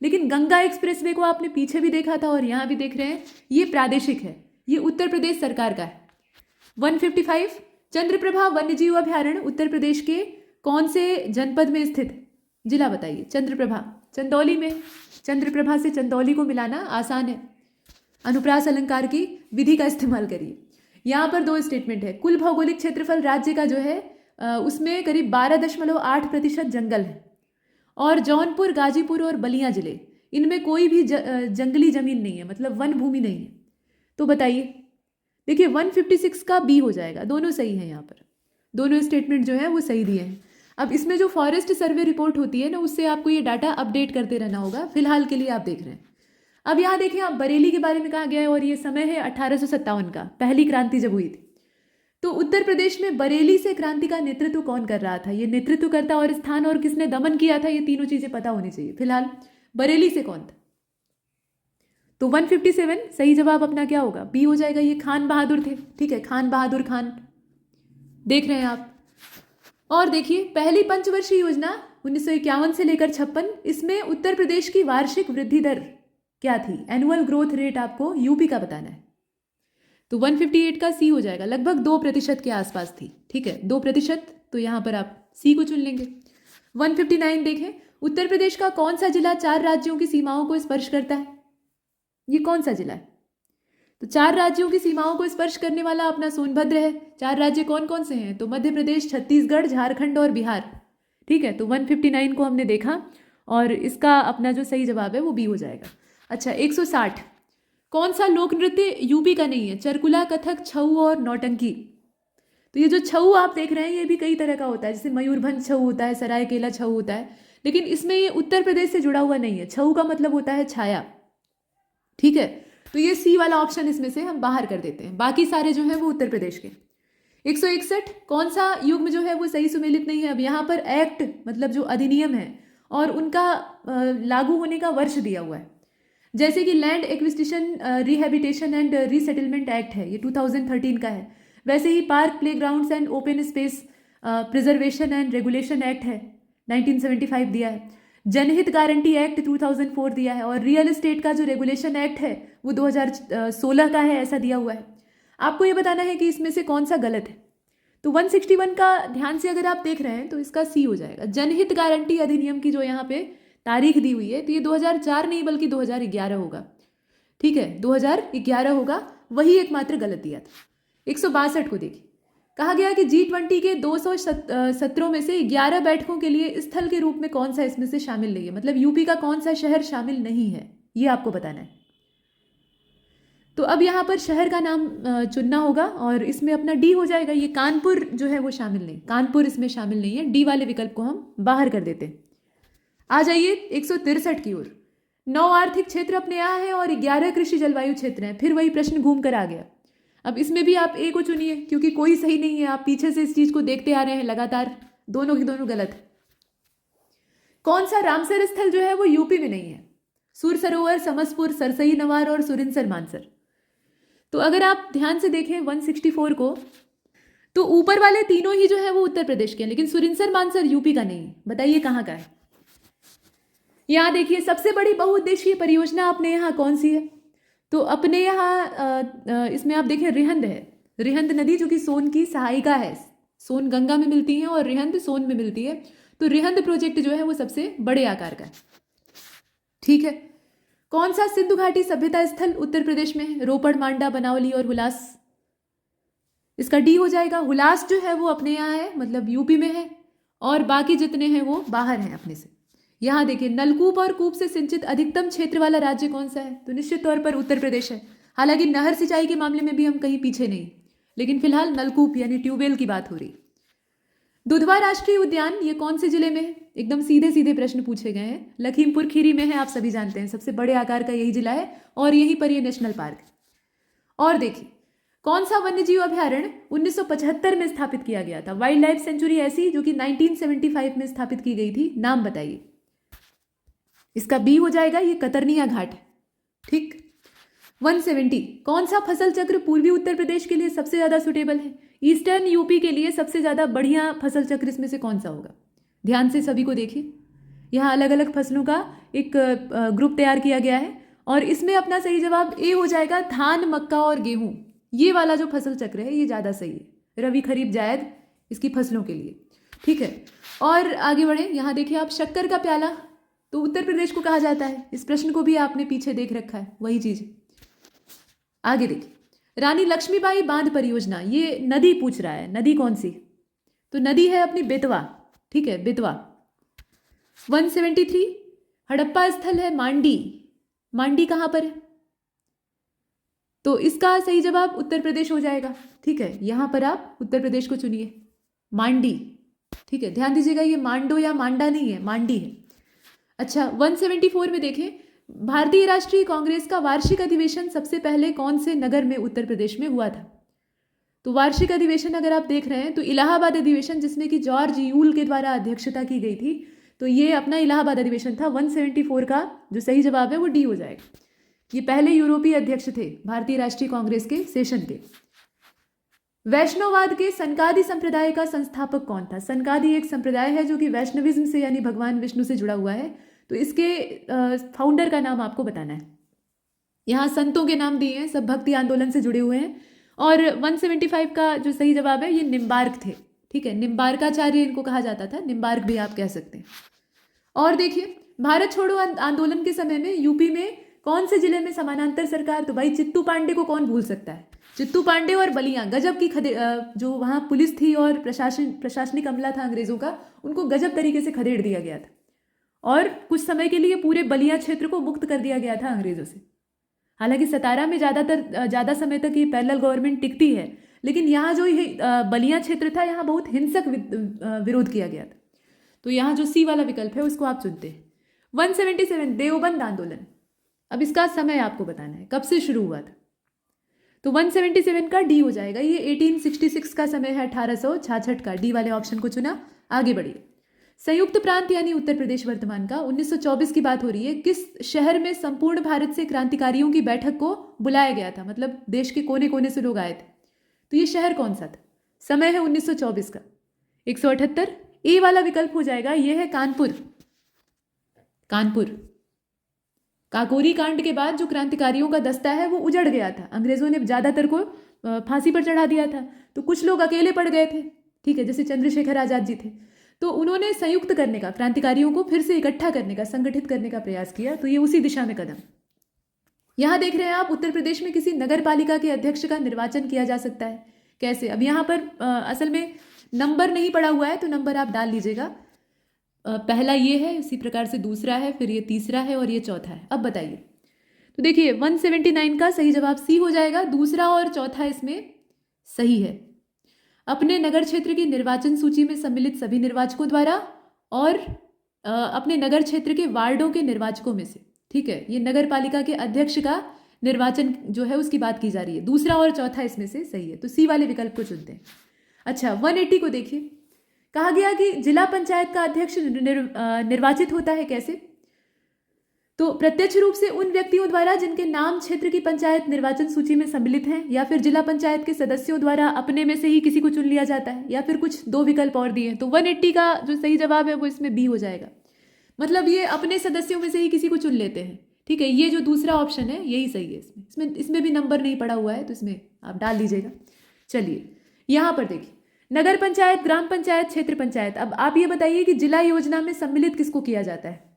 लेकिन गंगा एक्सप्रेसवे को आपने पीछे भी देखा था और यहाँ भी देख रहे हैं, ये प्रादेशिक है, ये उत्तर प्रदेश सरकार का है। 155, चंद्रप्रभा वन्यजीव अभयारण्य उत्तर प्रदेश के कौन से जनपद में स्थित, जिला बताइए। चंद्रप्रभा चंदौली में, चंद्रप्रभा से चंदौली को मिलाना आसान है। अनुप्रास अलंकार की विधि का इस्तेमाल करिए। यहाँ पर 2 स्टेटमेंट है। कुल भौगोलिक क्षेत्रफल राज्य का जो है उसमें करीब 12.8% जंगल है, और जौनपुर, गाजीपुर और बलिया जिले, इनमें कोई भी जंगली जमीन नहीं है, मतलब वन भूमि नहीं है। तो बताइए, देखिए 156 का बी हो जाएगा, दोनों सही है। यहाँ पर दोनों स्टेटमेंट जो है वो सही दिए हैं। अब इसमें जो फॉरेस्ट सर्वे रिपोर्ट होती है ना, उससे आपको ये डाटा अपडेट करते रहना होगा, फिलहाल के लिए आप देख रहे हैं। अब यहाँ देखिए, आप बरेली के बारे में कहा गया है और ये समय है 1857 का, पहली क्रांति जब हुई थी। तो उत्तर प्रदेश में बरेली से क्रांति का नेतृत्व कौन कर रहा था, ये नेतृत्वकर्ता और स्थान और किसने दमन किया था, ये तीनों चीजें पता होनी चाहिए। फिलहाल बरेली से कौन था, तो 157 सही जवाब अपना क्या होगा, बी हो जाएगा। ये खान बहादुर थे, ठीक है, खान बहादुर खान, देख रहे हैं आप। और देखिए, पहली पंचवर्षीय योजना 1951 से लेकर 56, इसमें उत्तर प्रदेश की वार्षिक वृद्धि दर क्या थी, एनुअल ग्रोथ रेट आपको यूपी का बताना है। तो 158 का सी हो जाएगा, लगभग 2% के आसपास थी, ठीक है, 2%। तो यहाँ पर आप सी को चुन लेंगे। 159 देखें, उत्तर प्रदेश का कौन सा जिला 4 राज्यों की सीमाओं को स्पर्श करता है, ये कौन सा जिला है। तो 4 राज्यों की सीमाओं को स्पर्श करने वाला अपना सोनभद्र है। 4 राज्य कौन कौन से हैं, तो मध्य प्रदेश, छत्तीसगढ़, झारखंड और बिहार, ठीक है। तो 159 को हमने देखा और इसका अपना जो सही जवाब है वो बी हो जाएगा। अच्छा, 160, कौन सा लोक नृत्य यूपी का नहीं है, चरकुला, कथक, छऊ और नौटंकी। तो ये जो छऊ आप देख रहे हैं ये भी कई तरह का होता है, जैसे मयूरभंज छऊ होता है, सरायकेला छऊ होता है, लेकिन इसमें ये उत्तर प्रदेश से जुड़ा हुआ नहीं है। छऊ का मतलब होता है छाया, ठीक है। तो ये सी वाला ऑप्शन इसमें से हम बाहर कर देते हैं, बाकी सारे जो है वो उत्तर प्रदेश के। 161, कौन सा युग्म जो है वो सही सुमेलित नहीं है। अब यहाँ पर एक्ट मतलब जो अधिनियम है और उनका लागू होने का वर्ष दिया हुआ है, जैसे कि land acquisition rehabilitation and resettlement act है, ये 2013 का है। वैसे ही park, playgrounds and open space preservation and regulation act है, 1975 दिया है। जनहित गारंटी एक्ट 2004 दिया है, और रियल एस्टेट का जो रेगुलेशन एक्ट है वो 2016 का है, ऐसा दिया हुआ है। आपको ये बताना है कि इसमें से कौन सा गलत है। तो 161 का ध्यान से अगर आप देख रहे हैं तो इसका सी हो जाएगा। जनहित गारंटी अधिनियम की जो यहाँ पे तारीख दी हुई है, तो ये 2004 नहीं बल्कि 2011 होगा, ठीक है, 2011 होगा, वही एकमात्र गलत दिया था। 162 को देखिए, कहा गया कि G20 के 200 सत्रों में से 11 बैठकों के लिए स्थल के रूप में कौन सा इसमें से शामिल नहीं है, मतलब यूपी का कौन सा शहर शामिल नहीं है, ये आपको बताना है। तो अब यहाँ पर शहर का नाम चुनना होगा और इसमें अपना डी हो जाएगा। ये कानपुर जो है वो शामिल नहीं, कानपुर इसमें शामिल नहीं है, डी वाले विकल्प को हम बाहर कर देते हैं। आ जाइए 163 की ओर। 9 आर्थिक क्षेत्र अपने यहाँ है और 11 कृषि जलवायु क्षेत्र हैं। फिर वही प्रश्न घूम कर आ गया। अब इसमें भी आप ए को चुनिए, क्योंकि कोई सही नहीं है, आप पीछे से इस चीज को देखते आ रहे हैं लगातार, दोनों की दोनों गलत है। कौन सा रामसर स्थल जो है वो यूपी में नहीं है? सुर सरोवर, समसपुर, सरसई नवार और सुरिनसर मानसर। तो अगर आप ध्यान से देखें 164 को, तो ऊपर वाले तीनों ही जो है वो उत्तर प्रदेश के हैं, लेकिन सुरिनसर मानसर यूपी का नहीं है। बताइए कहाँ का है? यहाँ देखिए, सबसे बड़ी बहुउद्देशीय परियोजना अपने यहाँ कौन सी है? तो अपने यहाँ इसमें आप देखें रिहंद है, रिहंद नदी जो कि सोन की सहायिका है। सोन गंगा में मिलती है और रिहंद सोन में मिलती है। तो रिहंद प्रोजेक्ट जो है वो सबसे बड़े आकार का है। ठीक है। कौन सा सिंधु घाटी सभ्यता स्थल उत्तर प्रदेश में है? रोपड़, मांडा, बनावली और हुलास। इसका डी हो जाएगा। हुलास जो है वो अपने यहाँ है, मतलब यूपी में है, और बाकी जितने हैं वो बाहर हैं अपने से। यहाँ देखिए, नलकूप और कूप से सिंचित अधिकतम क्षेत्र वाला राज्य कौन सा है? तो निश्चित तौर पर उत्तर प्रदेश है। हालांकि नहर सिंचाई के मामले में भी हम कहीं पीछे नहीं, लेकिन फिलहाल नलकूप यानी ट्यूबवेल की बात हो रही। दुधवा राष्ट्रीय उद्यान ये कौन से जिले में है? एकदम सीधे सीधे प्रश्न पूछे गए हैं। लखीमपुर खीरी में है, आप सभी जानते हैं, सबसे बड़े आकार का यही जिला है और यहीं पर ये नेशनल पार्क है। और देखिए, कौन सा वन्यजीव अभ्यारण्य 1975 में स्थापित किया गया था? वाइल्ड लाइफ सेंचुरी ऐसी जो कि 1975 में स्थापित की गई थी, नाम बताइए। इसका बी हो जाएगा, ये कतरनिया घाट है। ठीक। 170, कौन सा फसल चक्र पूर्वी उत्तर प्रदेश के लिए सबसे ज्यादा सुटेबल है? ईस्टर्न यूपी के लिए सबसे ज्यादा बढ़िया फसल चक्र इसमें से कौन सा होगा? ध्यान से सभी को देखिए, यहाँ अलग अलग फसलों का एक ग्रुप तैयार किया गया है और इसमें अपना सही जवाब ए हो जाएगा। धान, मक्का और गेहूं, ये वाला जो फसल चक्र है ये ज्यादा सही है। रबी, खरीफ, जायद इसकी फसलों के लिए। ठीक है। और आगे बढ़े, यहाँ देखिए आप, शक्कर का प्याला तो उत्तर प्रदेश को कहा जाता है। इस प्रश्न को भी आपने पीछे देख रखा है, वही चीज। आगे देखिए, रानी लक्ष्मीबाई बांध परियोजना, ये नदी पूछ रहा है, नदी कौन सी? तो नदी है अपनी बेतवा। ठीक है, बेतवा। 173, हड़प्पा स्थल है मांडी। मांडी कहां पर है? तो इसका सही जवाब उत्तर प्रदेश हो जाएगा। ठीक है, यहां पर आप उत्तर प्रदेश को चुनिए, मांडी। ठीक है, ध्यान दीजिएगा, ये मांडो या मांडा नहीं है, मांडी है। अच्छा, 174 में देखें, भारतीय राष्ट्रीय कांग्रेस का वार्षिक अधिवेशन सबसे पहले कौन से नगर में उत्तर प्रदेश में हुआ था? तो वार्षिक अधिवेशन अगर आप देख रहे हैं तो इलाहाबाद अधिवेशन, जिसमें कि जॉर्ज यूल के द्वारा अध्यक्षता की गई थी, तो ये अपना इलाहाबाद अधिवेशन था। 174 का जो सही जवाब है वो डी हो जाएगा। ये पहले यूरोपीय अध्यक्ष थे भारतीय राष्ट्रीय कांग्रेस के सेशन के। वैष्णववाद के सनकादि संप्रदाय का संस्थापक कौन था? सनकादि एक संप्रदाय है जो कि वैष्णविज्म से यानी भगवान विष्णु से जुड़ा हुआ है। तो इसके फाउंडर का नाम आपको बताना है। यहाँ संतों के नाम दिए हैं, सब भक्ति आंदोलन से जुड़े हुए हैं। और 175 का जो सही जवाब है ये निम्बार्क थे। ठीक है, निम्बार्काचार्य इनको कहा जाता था, निम्बार्क भी आप कह सकते हैं। और देखिए, भारत छोड़ो आंदोलन के समय में यूपी में कौन से जिले में समानांतर सरकार? तो भाई चित्तू पांडे को कौन भूल सकता है? चित्तू पांडे और बलियां, गजब की जो वहाँ पुलिस थी और प्रशासनिक अमला था अंग्रेजों का, उनको गजब तरीके से खदेड़ दिया गया था और कुछ समय के लिए पूरे बलिया क्षेत्र को मुक्त कर दिया गया था अंग्रेजों से। हालांकि सतारा में ज़्यादा समय तक ये पैरेलल गवर्नमेंट टिकती है, लेकिन यहाँ जो ये बलिया क्षेत्र था, यहाँ बहुत हिंसक विरोध किया गया था। तो यहाँ जो सी वाला विकल्प है उसको आप चुनते हैं। 177, देवबंद आंदोलन। अब इसका समय आपको बताना है, कब से शुरू हुआ था? तो 177 का डी हो जाएगा। ये 1866 का समय है, 1866 का। डी वाले ऑप्शन को चुना। आगे बढ़िए। संयुक्त प्रांत यानी उत्तर प्रदेश वर्तमान का 1924 की बात हो रही है। किस शहर में संपूर्ण भारत से क्रांतिकारियों की बैठक को बुलाया गया था? मतलब देश के कोने कोने से लोग आए थे। तो ये शहर कौन सा था? समय है 1924 का। 178, ए वाला विकल्प हो जाएगा। यह है कानपुर। कानपुर। काकोरी कांड के बाद जो क्रांतिकारियों का दस्ता है वो उजड़ गया था। अंग्रेजों ने ज्यादातर को फांसी पर चढ़ा दिया था, तो कुछ लोग अकेले पड़ गए थे। ठीक है, जैसे चंद्रशेखर आजाद जी थे। तो उन्होंने संयुक्त करने का, क्रांतिकारियों को फिर से इकट्ठा करने का, संगठित करने का प्रयास किया। तो ये उसी दिशा में कदम। यहाँ देख रहे हैं आप, उत्तर प्रदेश में किसी नगर पालिका के अध्यक्ष का निर्वाचन किया जा सकता है। कैसे? अब यहाँ पर असल में नंबर नहीं पड़ा हुआ है तो नंबर आप डाल लीजिएगा। पहला ये है, इसी प्रकार से दूसरा है, फिर ये तीसरा है और ये चौथा है। अब बताइए। तो देखिए 179 का सही जवाब सी हो जाएगा। दूसरा और चौथा इसमें सही है। अपने नगर क्षेत्र की निर्वाचन सूची में सम्मिलित सभी निर्वाचकों द्वारा और अपने नगर क्षेत्र के वार्डों के निर्वाचकों में से, ठीक है, ये नगर पालिका के अध्यक्ष का निर्वाचन जो है उसकी बात की जा रही है। दूसरा और चौथा इसमें से सही है, तो सी वाले विकल्प को चुनते हैं। अच्छा 180 को देखिए, कहा गया कि जिला पंचायत का अध्यक्ष निर्वाचित होता है कैसे? तो प्रत्यक्ष रूप से उन व्यक्तियों द्वारा जिनके नाम क्षेत्र की पंचायत निर्वाचन सूची में सम्मिलित हैं, या फिर जिला पंचायत के सदस्यों द्वारा अपने में से ही किसी को चुन लिया जाता है, या फिर कुछ दो विकल्प और दिए हैं। तो 180 का जो सही जवाब है वो इसमें बी हो जाएगा। मतलब ये अपने सदस्यों में से ही किसी को चुन लेते हैं, ठीक है। ये जो दूसरा ऑप्शन है यही सही है। इसमें भी नंबर नहीं पड़ा हुआ है तो इसमें आप डाल दीजिएगा। चलिए यहाँ पर देखिए, नगर पंचायत, ग्राम पंचायत, क्षेत्र पंचायत। अब आप ये बताइए कि जिला योजना में सम्मिलित किसको किया जाता है?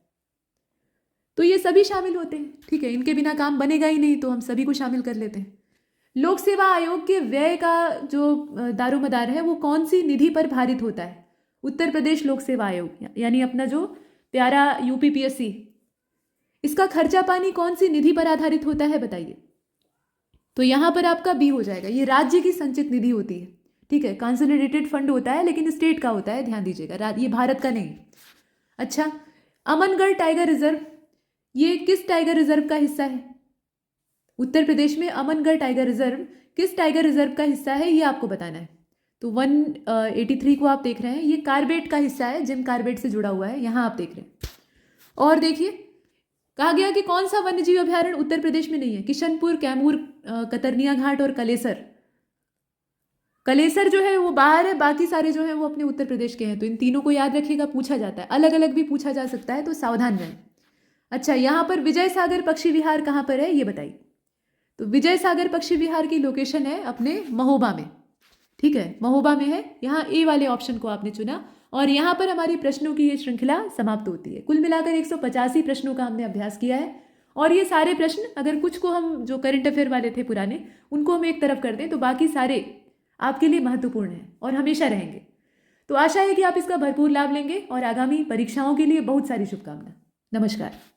तो ये सभी शामिल होते हैं, ठीक है। इनके बिना काम बनेगा ही नहीं, तो हम सभी को शामिल कर लेते हैं। लोक सेवा आयोग के व्यय का जो दारोमदार है वो कौन सी निधि पर भारित होता है? उत्तर प्रदेश लोक सेवा आयोग, यानी अपना जो प्यारा यूपीपीएससी, इसका खर्चा पानी कौन सी निधि पर आधारित होता है बताइए? तो यहाँ पर आपका बी हो जाएगा। ये राज्य की संचित निधि होती है, ठीक है। कंसोलिडेटेड फंड होता है लेकिन स्टेट का होता है, ध्यान दीजिएगा, ये भारत का नहीं। अच्छा, अमनगढ़ टाइगर रिजर्व, ये किस टाइगर रिजर्व का हिस्सा है? उत्तर प्रदेश में अमनगढ़ टाइगर रिजर्व किस टाइगर रिजर्व का हिस्सा है ये आपको बताना है। तो 183 को आप देख रहे हैं, ये कार्बेट का हिस्सा है, जिम कार्बेट से जुड़ा हुआ है, यहाँ आप देख रहे हैं। और देखिए, कहा गया कि कौन सा वन्यजीव अभ्यारण्य उत्तर प्रदेश में नहीं है? किशनपुर, कैमूर, कतरनिया घाट और कलेसर। कलेसर जो है वो बाहर है, बाकी सारे जो हैं वो अपने उत्तर प्रदेश के हैं। तो इन तीनों को याद रखिएगा, पूछा जाता है, अलग अलग भी पूछा जा सकता है, तो सावधान रहें। अच्छा, यहाँ पर विजय सागर पक्षी विहार कहाँ पर है ये बताइए? तो विजय सागर पक्षी विहार की लोकेशन है अपने महोबा में, ठीक है, महोबा में है। यहाँ ए वाले ऑप्शन को आपने चुना और यहाँ पर हमारी प्रश्नों की ये श्रृंखला समाप्त होती है। कुल मिलाकर 185 प्रश्नों का हमने अभ्यास किया है और ये सारे प्रश्न, अगर कुछ को हम जो करंट अफेयर वाले थे पुराने, उनको हम एक तरफ कर दें तो बाकी सारे आपके लिए महत्वपूर्ण हैं और हमेशा रहेंगे। तो आशा है कि आप इसका भरपूर लाभ लेंगे और आगामी परीक्षाओं के लिए बहुत सारी शुभकामनाएं। नमस्कार।